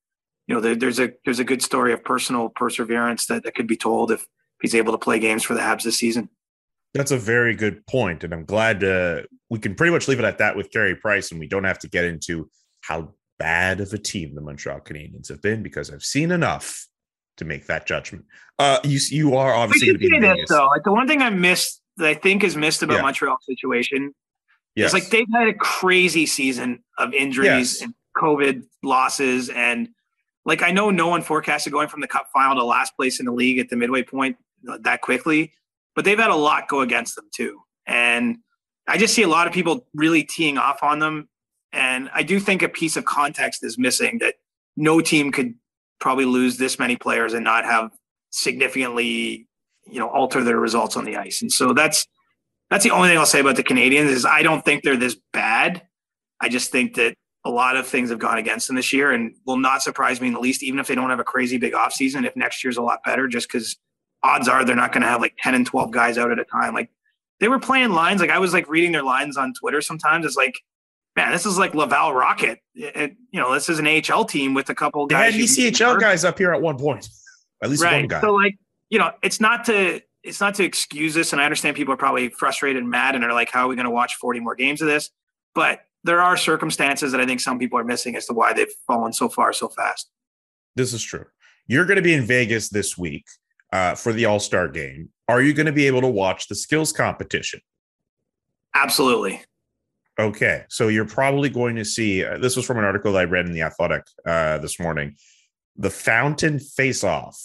there's a good story of personal perseverance that could be told if he's able to play games for the Habs this season. That's a very good point, and I'm glad we can pretty much leave it at that with Carey Price, and we don't have to get into how bad of a team the Montreal Canadiens have been, because I've seen enough to make that judgment. You are obviously going to be in Vegas. Though, the one thing that I think is missed about Montreal's situation is they've had a crazy season of injuries and COVID losses, and I know no one forecasted going from the Cup final to last place in the league at the midway point that quickly. But they've had a lot go against them too. And I just see a lot of people really teeing off on them. And I do think a piece of context is missing, that no team could probably lose this many players and not have significantly, alter their results on the ice. And so that's the only thing I'll say about the Canadiens is I don't think they're this bad. I just think that a lot of things have gone against them this year, and will not surprise me in the least, even if they don't have a crazy big offseason, if next year's a lot better, just because odds are they're not going to have 10 and 12 guys out at a time. They were playing lines. I was reading their lines on Twitter sometimes. It's man, this is Laval Rocket. This is an AHL team with a couple guys. They had ECHL guys up here at one point, at least one guy. So it's not to excuse this. And I understand people are probably frustrated and mad and are how are we going to watch 40 more games of this? But there are circumstances that I think some people are missing as to why they've fallen so far so fast. This is true. You're going to be in Vegas this week for the All-Star game. Are you going to be able to watch the skills competition? Absolutely. Okay. So you're probably going to see, this was from an article that I read in The Athletic this morning, the Fountain Face-Off,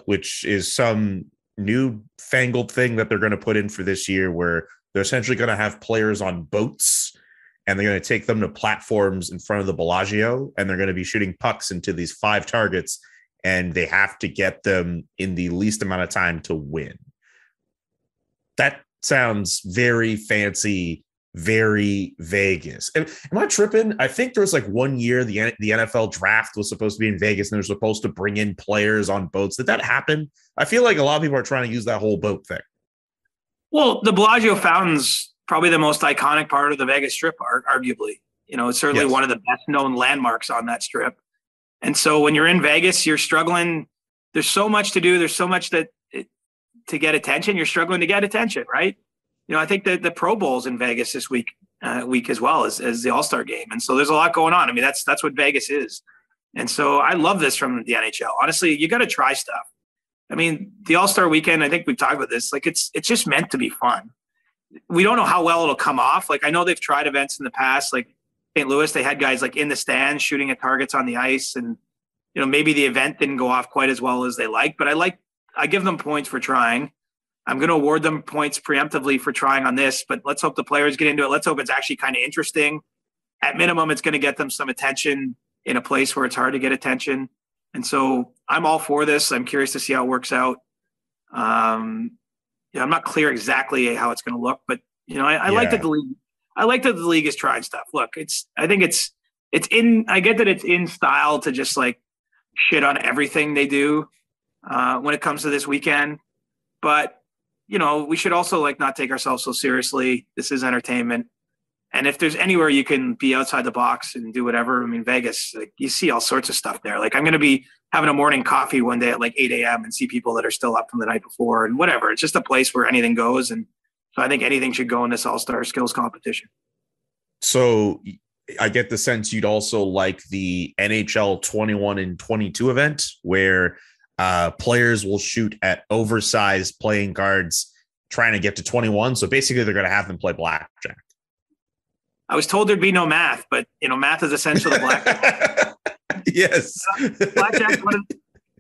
which is some new fangled thing that they're going to put in for this year, where they're essentially going to have players on boats and they're going to take them to platforms in front of the Bellagio, and they're going to be shooting pucks into these 5 targets, and they have to get them in the least amount of time to win. That sounds very fancy, very Vegas. Am I tripping? I think there was 1 year the NFL draft was supposed to be in Vegas, and they're supposed to bring in players on boats. Did that happen? I feel like a lot of people are trying to use that whole boat thing. Well, the Bellagio Fountain's probably the most iconic part of the Vegas Strip, arguably. It's certainly one of the best known landmarks on that strip. And so when you're in Vegas, you're struggling. There's so much to do. There's so much to get attention. You're struggling to get attention, right? I think that the Pro Bowl's in Vegas this week as well as the All-Star game. And so there's a lot going on. I mean, that's what Vegas is. And so I love this from the NHL. Honestly, you got to try stuff. I mean, the All-Star weekend, I think we've talked about this. It's just meant to be fun. We don't know how well it'll come off. I know they've tried events in the past, St. Louis, they had guys in the stands shooting at targets on the ice, and maybe the event didn't go off quite as well as they liked, but I give them points for trying. I'm going to award them points preemptively for trying on this, but let's hope the players get into it. Let's hope it's actually kind of interesting. At minimum, it's going to get them some attention in a place where it's hard to get attention. And so I'm all for this. I'm curious to see how it works out. I'm not clear exactly how it's going to look, but I like that the league. I like that the league is trying stuff. Look, I think it's in. I get that it's in style to just like shit on everything they do when it comes to this weekend, but we should also like not take ourselves so seriously. This is entertainment. And if there's anywhere you can be outside the box and do whatever, I mean, Vegas, like, you see all sorts of stuff there. Like, I'm going to be having a morning coffee one day at like 8 a.m. and see people that are still up from the night before and whatever. It's just a place where anything goes. And so I think anything should go in this all-star skills competition. So I get the sense you'd also like the NHL 21 and 22 event where players will shoot at oversized playing cards trying to get to 21. So basically they're going to have them play blackjack. I was told there'd be no math, but math is essential to blackjack. Yes. Blackjack's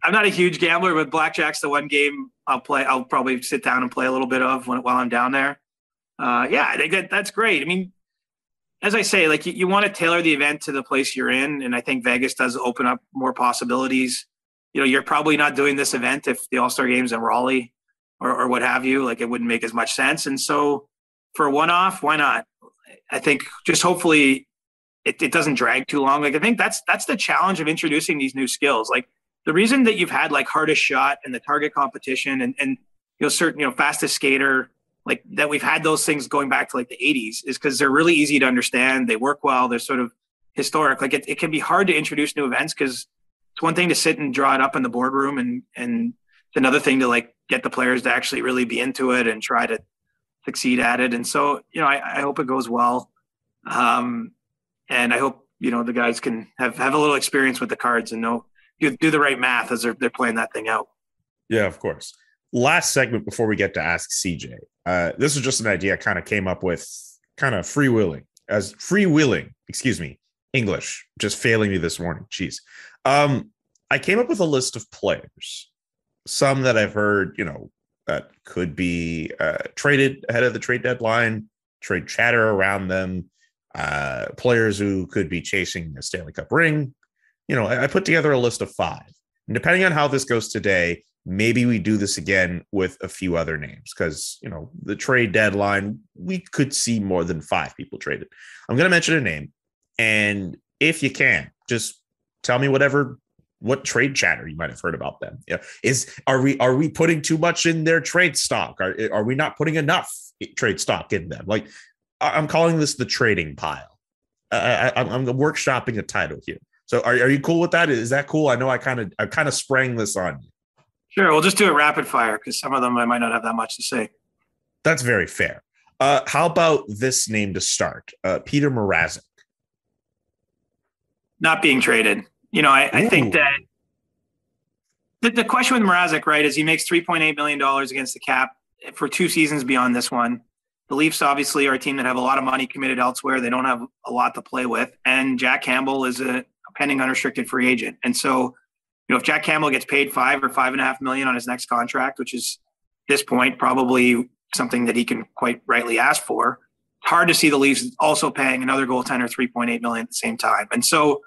I'm not a huge gambler, but blackjack's the one game I'll play. I'll probably sit down and play a little bit of while I'm down there. I think that's great. I mean, as I say, like you want to tailor the event to the place you're in. And I think Vegas does open up more possibilities. You're probably not doing this event if the All-Star Game's in Raleigh or what have you. Like, it wouldn't make as much sense. And so for a one-off, why not? I think just hopefully it doesn't drag too long. Like, I think that's the challenge of introducing these new skills. Like, the reason that you've had like hardest shot and the target competition and certain, fastest skater, like that we've had those things going back to like the 80s is because they're really easy to understand. They work well. They're sort of historic. Like, it can be hard to introduce new events because it's one thing to sit and draw it up in the boardroom and it's another thing to like get the players to actually really be into it and try to succeed at it. And so, I hope it goes well. And I hope, the guys can have a little experience with the cards and do the right math as they're playing that thing out. Yeah, of course. Last segment before we get to Ask CJ. This is just an idea I kind of came up with, kind of freewheeling, English, just failing me this morning. Jeez. I came up with a list of players, some that I've heard, that could be traded ahead of the trade deadline, trade chatter around them, players who could be chasing a Stanley Cup ring. I put together a list of 5. And depending on how this goes today, maybe we do this again with a few other names because, the trade deadline, we could see more than 5 people traded. I'm going to mention a name. And if you can, just tell me what trade chatter you might have heard about them. Are we putting too much in their trade stock? Are we not putting enough trade stock in them? Like, I'm calling this the trading pile. I'm workshopping a title here. So are you cool with that? Is that cool? I know I kind of sprang this on you. Sure. We'll just do it rapid fire because some of them I might not have that much to say. That's very fair. How about this name to start? Peter Mrazek. Not being traded. I think that the question with Mrazek, right, is he makes $3.8 million against the cap for 2 seasons beyond this one. The Leafs obviously are a team that have a lot of money committed elsewhere. They don't have a lot to play with. And Jack Campbell is a pending unrestricted free agent. And so, if Jack Campbell gets paid $5 or $5.5 million on his next contract, which is at this point probably something that he can quite rightly ask for, it's hard to see the Leafs also paying another goaltender $3.8 million at the same time. And so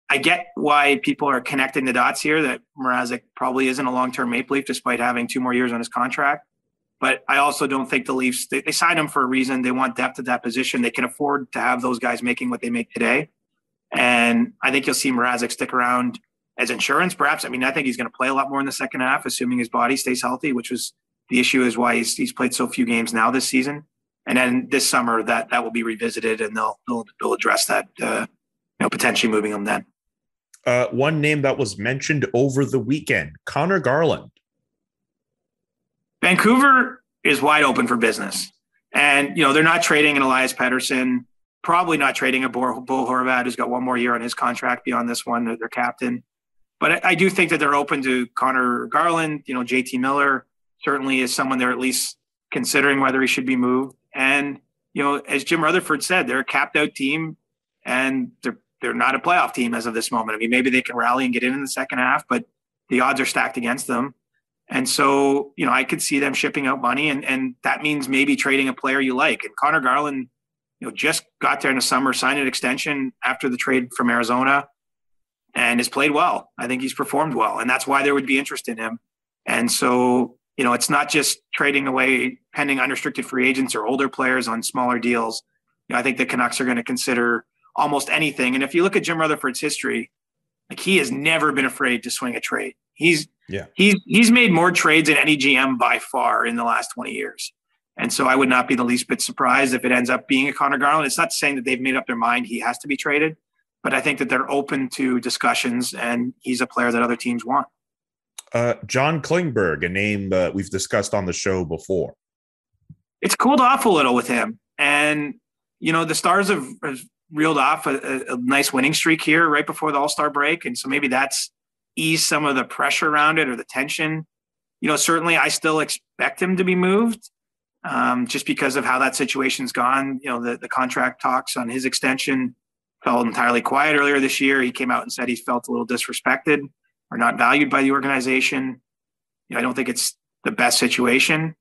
I get why people are connecting the dots here that Mrazek probably isn't a long-term Maple Leaf despite having 2 more years on his contract. But I also don't think the Leafs, they signed him for a reason. They want depth at that position. They can afford to have those guys making what they make today. And I think you'll see Mrazek stick around as insurance, perhaps. I mean, I think he's going to play a lot more in the second half, assuming his body stays healthy, which was the issue is why he's played so few games now this season. And then this summer that will be revisited and they'll address that, potentially moving him then. One name that was mentioned over the weekend, Connor Garland. Vancouver is wide open for business. And, they're not trading an Elias Pettersson, probably not trading a Bo Horvat, who's got 1 more year on his contract beyond this one, their captain. But I do think that they're open to Connor Garland. JT Miller certainly is someone they're at least considering whether he should be moved. And, as Jim Rutherford said, they're a capped out team and they're not a playoff team as of this moment. I mean, maybe they can rally and get in the second half, but the odds are stacked against them. And so, I could see them shipping out money, and that means maybe trading a player you like. And Connor Garland, just got there in the summer, signed an extension after the trade from Arizona, and has played well. I think he's performed well, and that's why there would be interest in him. And so, it's not just trading away pending unrestricted free agents or older players on smaller deals. I think the Canucks are going to consider almost anything. And if you look at Jim Rutherford's history, like, he has never been afraid to swing a trade. He's made more trades than any GM by far in the last 20 years. And so I would not be the least bit surprised if it ends up being a Connor Garland. It's not saying that they've made up their mind he has to be traded, but I think that they're open to discussions, and he's a player that other teams want. John Klingberg, a name we've discussed on the show before. It's cooled off a little with him. And, the Stars have reeled off a nice winning streak here right before the All-Star break. And so maybe that's eased some of the pressure around it or the tension. Certainly I still expect him to be moved. Just because of how that situation's gone. The contract talks on his extension fell entirely quiet earlier this year. He came out and said he felt a little disrespected or not valued by the organization. I don't think it's the best situation.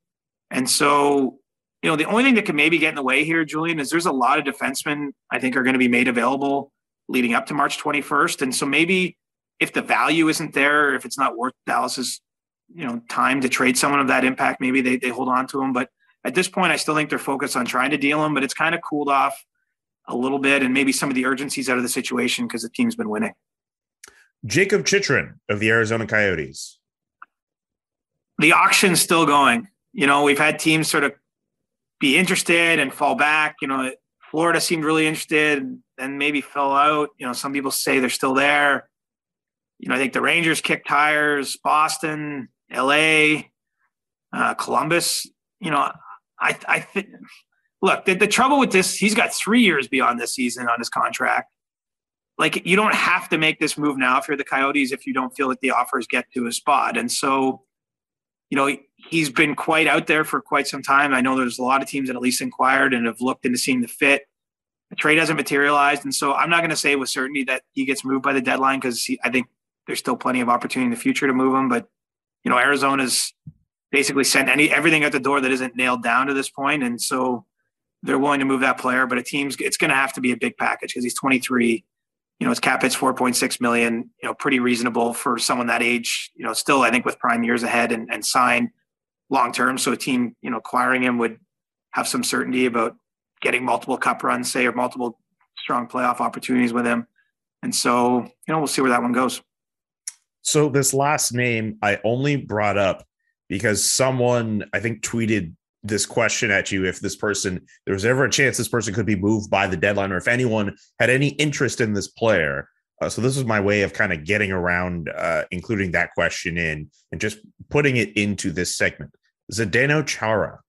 And so, the only thing that could maybe get in the way here, Julian, is there's a lot of defensemen I think are going to be made available leading up to March 21st. And so maybe if the value isn't there, if it's not worth Dallas's, time to trade someone of that impact, maybe they hold on to him. But at this point, I still think they're focused on trying to deal him, but it's kind of cooled off a little bit, and maybe some of the urgency's out of the situation because the team's been winning. Jacob Chychrun of the Arizona Coyotes. The auction's still going. We've had teams sort of be interested and fall back. Florida seemed really interested and maybe fell out. Some people say they're still there. I think the Rangers kicked tires, Boston, LA, Columbus. I think, look, the trouble with this, he's got 3 years beyond this season on his contract. Like, you don't have to make this move now if you're the Coyotes if you don't feel that the offers get to a spot. And so, he's been quite out there for quite some time. I know there's a lot of teams that at least inquired and have looked into seeing the fit. The trade hasn't materialized. And so I'm not going to say with certainty that he gets moved by the deadline because I think there's still plenty of opportunity in the future to move him. But, Arizona's basically sent everything out the door that isn't nailed down to this point. And so they're willing to move that player, but it's going to have to be a big package because he's 23. His cap hit's $4.6 million, pretty reasonable for someone that age, still, I think with prime years ahead and sign long-term. So a team, acquiring him would have some certainty about getting multiple cup runs, say, or multiple strong playoff opportunities with him. And so, we'll see where that one goes. So this last name I only brought up because someone, I think, tweeted this question at you. If there was ever a chance this person could be moved by the deadline, or if anyone had any interest in this player. So this is my way of kind of getting around, including that question in and just putting it into this segment. Zdeno Chara.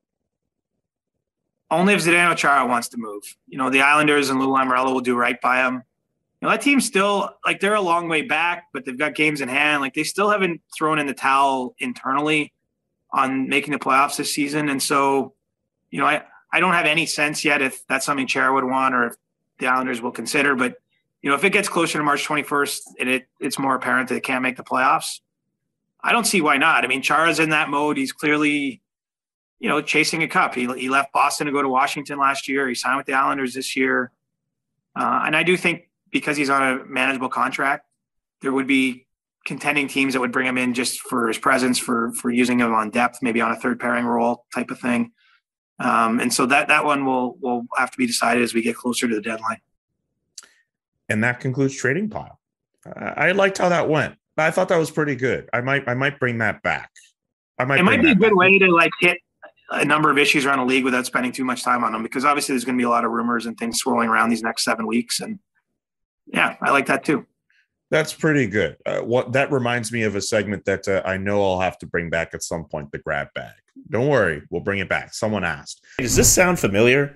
Only if Zdeno Chara wants to move. The Islanders and Lou Lamoriello will do right by him. That team's still, like, they're a long way back, but they've got games in hand. Like, they still haven't thrown in the towel internally on making the playoffs this season. And so, I don't have any sense yet if that's something Chara would want or if the Islanders will consider. But, if it gets closer to March 21st and it's more apparent that it can't make the playoffs, I don't see why not. I mean, Chara's in that mode. He's clearly, chasing a cup. He left Boston to go to Washington last year. He signed with the Islanders this year. And I do think because he's on a manageable contract, there would be contending teams that would bring him in just for his presence, for using him on depth, maybe on a third pairing role type of thing. And so that one will have to be decided as we get closer to the deadline. And that concludes Trading Pile. I liked how that went. I thought that was pretty good. I might bring that back. It might be a good way to hit a number of issues around the league without spending too much time on them, because obviously there's going to be a lot of rumors and things swirling around these next 7 weeks. And yeah, I like that too. That's pretty good. That reminds me of a segment that I know I'll have to bring back at some point, the grab bag. Don't worry, we'll bring it back. Someone asked. Does this sound familiar?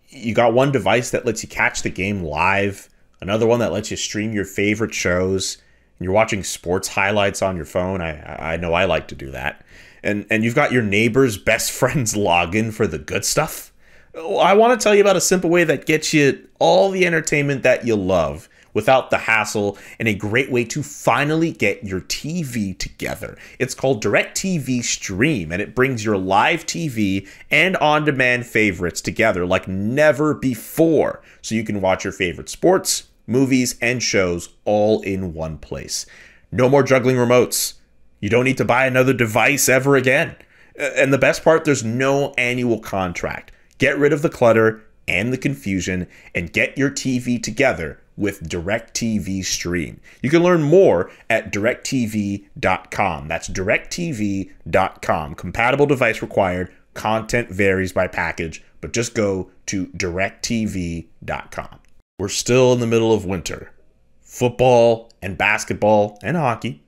You got one device that lets you catch the game live, another one that lets you stream your favorite shows, and you're watching sports highlights on your phone. I know I like to do that. And you've got your neighbor's best friend's login for the good stuff. I want to tell you about a simple way that gets you all the entertainment that you love without the hassle, and a great way to finally get your TV together. It's called Directv Stream, and it brings your live TV and on-demand favorites together like never before, so you can watch your favorite sports, movies, and shows all in one place. No more juggling remotes. You don't need to buy another device ever again. And the best part, there's no annual contract. Get rid of the clutter and the confusion and get your TV together with Directv Stream. You can learn more at directv.com. That's directv.com. Compatible device required. Content varies by package, but just go to directv.com. We're still in the middle of winter. Football and basketball and hockey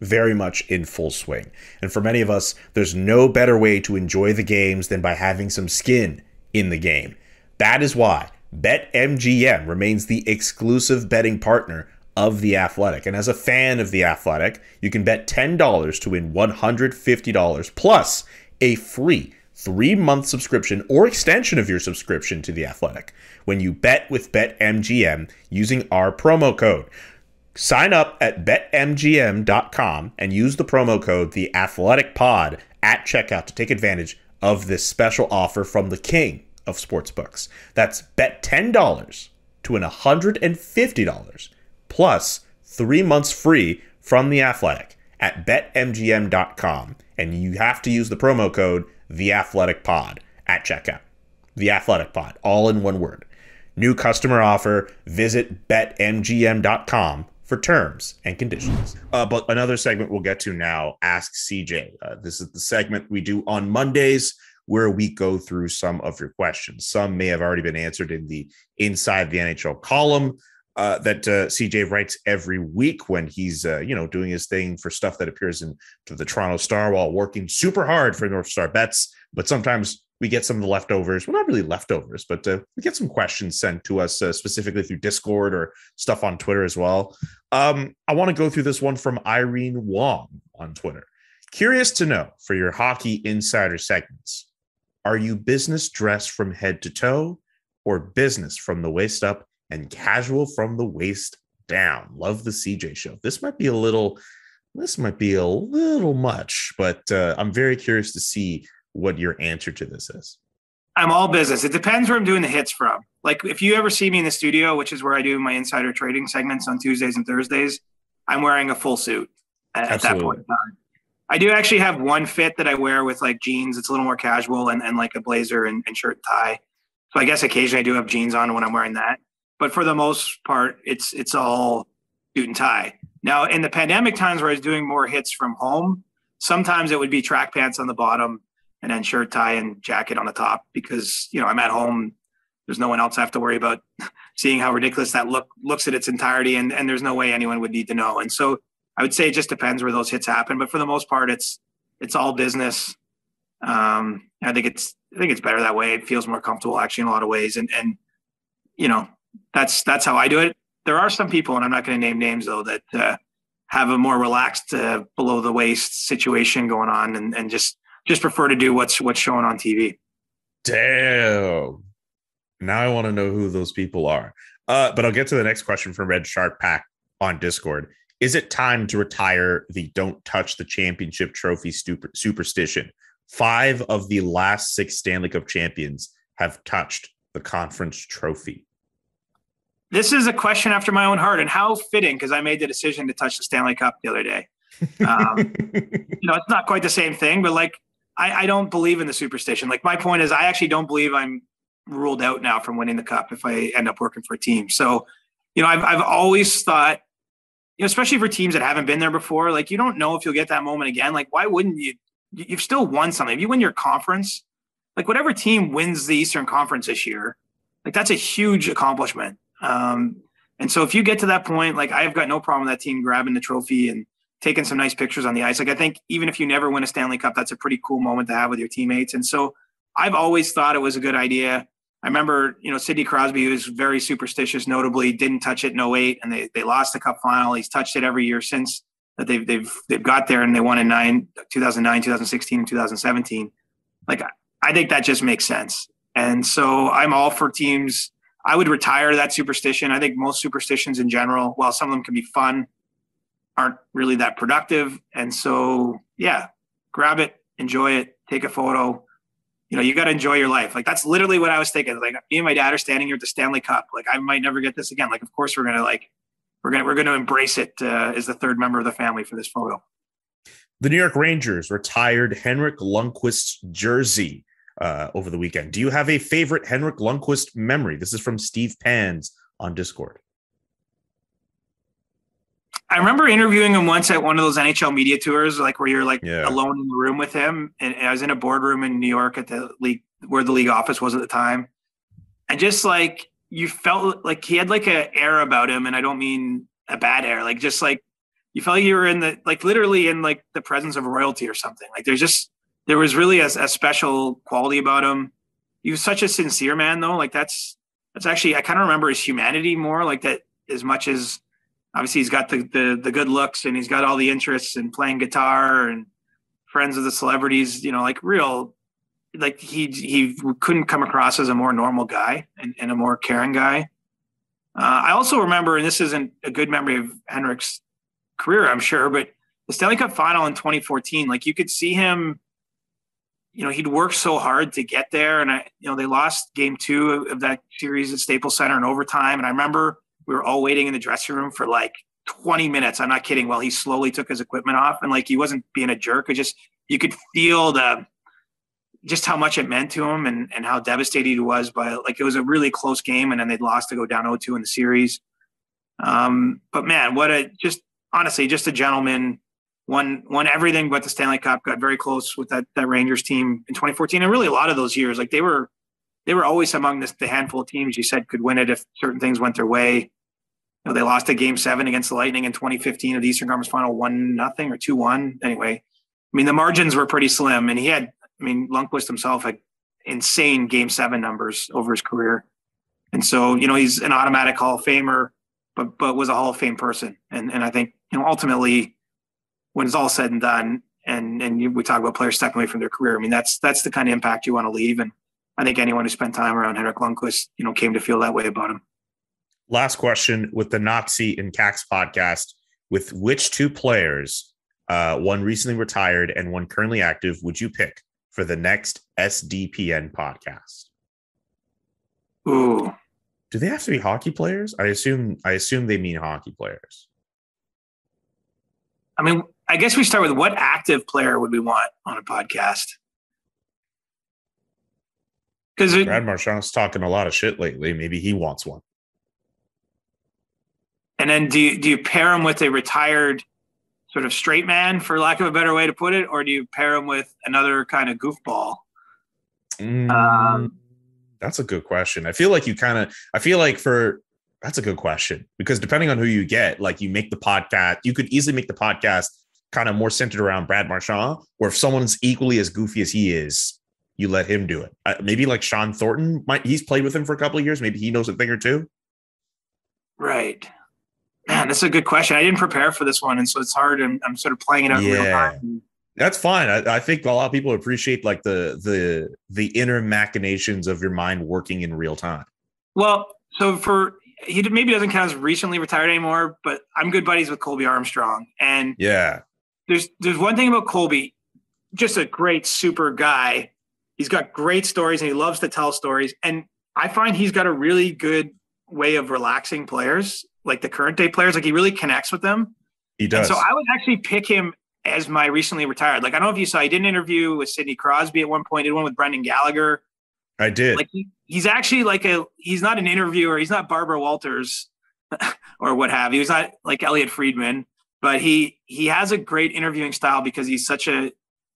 very much in full swing. And for many of us, there's no better way to enjoy the games than by having some skin in the game. That is why BetMGM remains the exclusive betting partner of The Athletic. And as a fan of The Athletic, you can bet $10 to win $150 plus a free 3-month subscription or extension of your subscription to The Athletic when you bet with BetMGM using our promo code. Sign up at betmgm.com and use the promo code TheAthleticPod at checkout to take advantage of this special offer from the king of sportsbooks. That's bet $10 to win $150 plus 3 months free from The Athletic at betmgm.com, and you have to use the promo code TheAthleticPod at checkout. The Athletic Pod, all in one word. New customer offer. Visit betmgm.com for terms and conditions. But another segment we'll get to now, Ask CJ. This is the segment we do on Mondays where we go through some of your questions. Some may have already been answered in the Inside the NHL column that CJ writes every week when he's doing his thing for stuff that appears in to the Toronto Star while working super hard for North Star Bets. But sometimes we get some of the leftovers. Well, not really leftovers, but we get some questions sent to us specifically through Discord or stuff on Twitter as well. I want to go through this one from Irene Wong on Twitter. Curious to know, for your Hockey Insider segments, are you business dress from head to toe or business from the waist up and casual from the waist down? Love the CJ show. This might be a little much, but I'm very curious to see what your answer to this is. I'm all business. It depends where I'm doing the hits from. Like if you ever see me in the studio, which is where I do my insider trading segments on Tuesdays and Thursdays, I'm wearing a full suit at that point in time. I do actually have one fit that I wear with like jeans. It's a little more casual and like a blazer and shirt and tie. So I guess occasionally I do have jeans on when I'm wearing that. But for the most part, it's all suit and tie. Now, in the pandemic times where I was doing more hits from home, sometimes it would be track pants on the bottom and then shirt, tie, and jacket on the top because, I'm at home. There's no one else I have to worry about seeing how ridiculous that looks at its entirety. And there's no way anyone would need to know. And so I would say it just depends where those hits happen. But for the most part, it's all business. I think it's better that way. It feels more comfortable actually in a lot of ways. And that's how I do it. There are some people, and I'm not going to name names though, that have a more relaxed below the waist situation going on and just prefer to do what's shown on TV. Damn. Now I want to know who those people are. But I'll get to the next question from Red Shark Pack on Discord. Is it time to retire the don't touch the championship trophy superstition? 5 of the last 6 Stanley Cup champions have touched the conference trophy. This is a question after my own heart, and how fitting, because I made the decision to touch the Stanley Cup the other day. It's not quite the same thing, but like, I don't believe in the superstition. Like my point is I actually don't believe I'm ruled out now from winning the cup if I end up working for a team. So, I've always thought, especially for teams that haven't been there before, like you don't know if you'll get that moment again. Like, why wouldn't you? You've still won something. If you win your conference, like whatever team wins the Eastern Conference this year, like that's a huge accomplishment. And so if you get to that point, like I've got no problem with that team grabbing the trophy and taking some nice pictures on the ice. Like I think even if you never win a Stanley Cup, that's a pretty cool moment to have with your teammates. And so I've always thought it was a good idea. I remember, Sidney Crosby, who was very superstitious, notably didn't touch it in 08, and they lost the cup final. He's touched it every year since that they've got there, and they won in 2009, 2016, and 2017. Like I think that just makes sense. And so I'm all for teams I would retire that superstition. I think most superstitions in general, while some of them can be fun, aren't really that productive. And so, yeah, grab it, enjoy it, take a photo. You got to enjoy your life. Like, that's literally what I was thinking. Like, me and my dad are standing here at the Stanley Cup. Like, I might never get this again. Like, of course we're going to embrace it as the third member of the family for this photo. The New York Rangers retired Henrik Lundqvist's jersey over the weekend. Do you have a favorite Henrik Lundqvist memory? This is from Steve Pans on Discord. I remember interviewing him once at one of those NHL media tours, like where you're alone in the room with him. And I was in a boardroom in New York at the league, where the league office was at the time. And just like, you felt like he had like an air about him. And I don't mean a bad air, like just like you felt like you were in the, like literally in like the presence of royalty or something. Like there was really a special quality about him. He was such a sincere man though. Like that's actually, I kind of remember his humanity more like that, as much as obviously he's got the good looks and he's got all the interests in playing guitar and friends with the celebrities, like real, like he couldn't come across as a more normal guy and a more caring guy. I also remember, and this isn't a good memory of Henrik's career, I'm sure, but the Stanley Cup final in 2014, like you could see him, he'd worked so hard to get there. And they lost game 2 of that series at Staples Center in overtime. And I remember we were all waiting in the dressing room for like 20 minutes. I'm not kidding. While he slowly took his equipment off, and like, he wasn't being a jerk. You could feel just how much it meant to him and how devastated he was by, like, it was a really close game. And then they'd lost to go down 0-2 in the series. But man, honestly, just a gentleman, won everything but the Stanley Cup, got very close with that Rangers team in 2014. And really a lot of those years, like they were always among the handful of teams you said could win it if certain things went their way. They lost a game 7 against the Lightning in 2015 of the Eastern Conference Final, 1-0 or 2-1. Anyway, I mean, the margins were pretty slim, and Lundqvist himself had insane game 7 numbers over his career. And so, he's an automatic Hall of Famer, but was a Hall of Fame person. And I think, ultimately, when it's all said and done, and we talk about players stepping away from their career, I mean, that's the kind of impact you want to leave. And I think anyone who spent time around Henrik Lundqvist, came to feel that way about him. Last question with the Noxie and Cax podcast: with which 2 players, one recently retired and one currently active, would you pick for the next SDPN podcast? Ooh. Do they have to be hockey players? I assume they mean hockey players. I mean, I guess we start with what active player would we want on a podcast? Because Brad Marchand's talking a lot of shit lately. Maybe he wants one. And then do you pair him with a retired sort of straight man, for lack of a better way to put it, or do you pair him with another kind of goofball? That's a good question. That's a good question, because depending on who you get, like, you make the podcast, you could easily make the podcast kind of more centered around Brad Marchand, or if someone's equally as goofy as he is, you let him do it. Maybe like Sean Thornton, he's played with him for a couple of years. Maybe he knows a thing or two. Right. Man, that's a good question. I didn't prepare for this one, and so it's hard. And I'm sort of playing it out in real time. That's fine. I think a lot of people appreciate like the inner machinations of your mind working in real time. Well, so he maybe doesn't count as recently retired anymore, but I'm good buddies with Colby Armstrong, and there's one thing about Colby, just a great super guy. He's got great stories and he loves to tell stories, and I find he's got a really good way of relaxing players, like the current day players. Like, he really connects with them. He does. And so I would actually pick him as my recently retired. Like, I don't know if you saw, he did an interview with Sidney Crosby at one point. He did one with Brendan Gallagher. I did. Like, he's actually like he's not an interviewer. He's not Barbara Walters or what have you. He's not like Elliot Friedman, but he has a great interviewing style because he's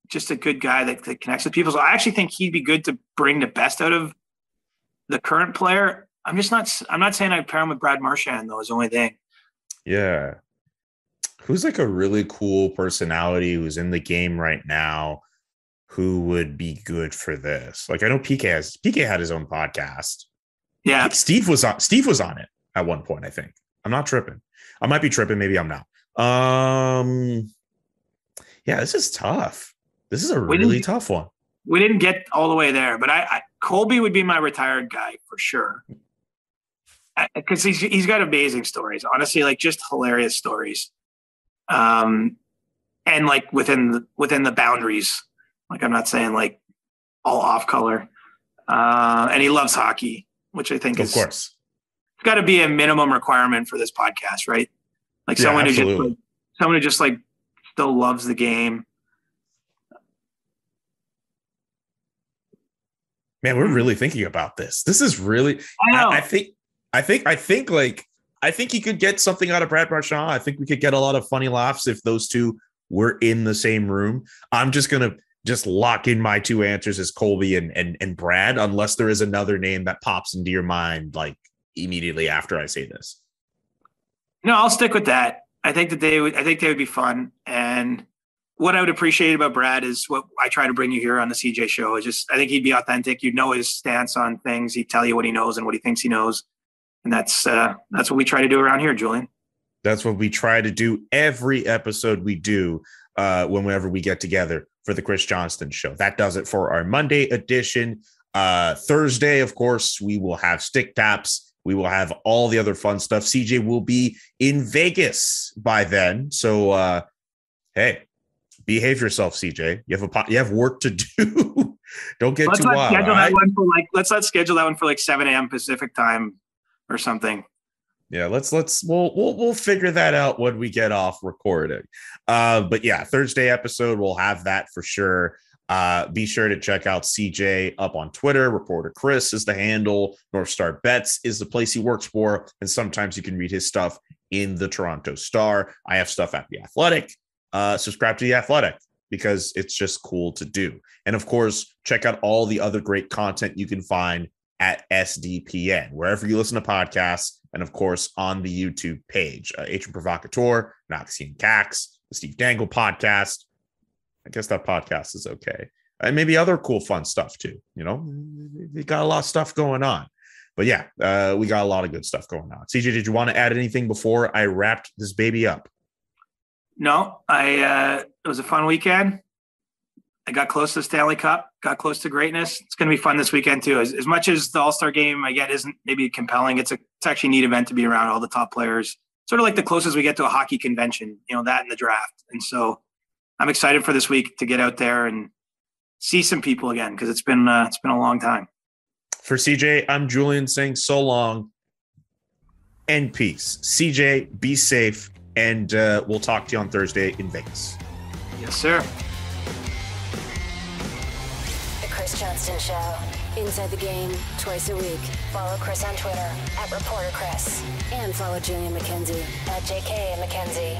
just a good guy that connects with people. So I actually think he'd be good to bring the best out of the current player. I'm not saying I'd pair him with Brad Marchand though, is the only thing. Yeah. Who's like a really cool personality who's in the game right now who would be good for this? Like, I know PK had his own podcast. Yeah. I think Steve was on it at one point, I think. I'm not tripping. I might be tripping. Maybe I'm not. Yeah, this is tough. This is a really tough one. We didn't get all the way there, but Colby would be my retired guy for sure. because he's got amazing stories. Honestly, like just hilarious stories. And like within the boundaries. Like I'm not saying like all off color. And he loves hockey, which I think of course got to be a minimum requirement for this podcast, right? Like someone who just like still loves the game. Man, we're really thinking about this. This is really. I think he could get something out of Brad Marchand. I think we could get a lot of funny laughs if those two were in the same room. I'm just gonna lock in my two answers as Colby and Brad, unless there is another name that pops into your mind like immediately after I say this. No, I'll stick with that. I think they would be fun. And what I would appreciate about Brad is what I try to bring you here on the CJ show is just, I think he'd be authentic. You'd know his stance on things. He'd tell you what he knows and what he thinks he knows. And that's what we try to do around here, Julian. That's what we try to do every episode we do whenever we get together for the Chris Johnston Show. That does it for our Monday edition. Thursday, of course, we will have stick taps. We will have all the other fun stuff. CJ will be in Vegas by then. So, hey, behave yourself, CJ. You have work to do. Don't get too wild. Let's not schedule that one for like 7 a.m. Pacific time or something. Yeah, we'll figure that out when we get off recording. But yeah, Thursday episode, we'll have that for sure. Be sure to check out CJ up on Twitter. Reporter Chris is the handle. North Star Bets is the place he works for. And sometimes you can read his stuff in the Toronto Star. I have stuff at The Athletic. Subscribe to The Athletic because it's just cool to do. And of course, check out all the other great content you can find at SDPN, wherever you listen to podcasts. And of course, on the YouTube page, Agent Provocateur, Noxie and Cax, the Steve Dangle podcast. I guess that podcast is okay. And maybe other cool, fun stuff too. You know, we got a lot of stuff going on. But yeah, we got a lot of good stuff going on. CJ, did you want to add anything before I wrapped this baby up? No, it was a fun weekend. I got close to the Stanley Cup, got close to greatness. It's going to be fun this weekend too. As much as the All-Star game, I get, isn't maybe compelling. It's actually a neat event to be around all the top players. Sort of like the closest we get to a hockey convention, you know, that and the draft. And so I'm excited for this week to get out there and see some people again, because it's been a long time. For CJ, I'm Julian saying so long and peace. CJ, be safe, and we'll talk to you on Thursday in Vegas. Yes, sir. The Chris Johnston Show. Inside the Game, twice a week. Follow Chris on Twitter @ReporterChris. And follow Julian McKenzie @JK McKenzie.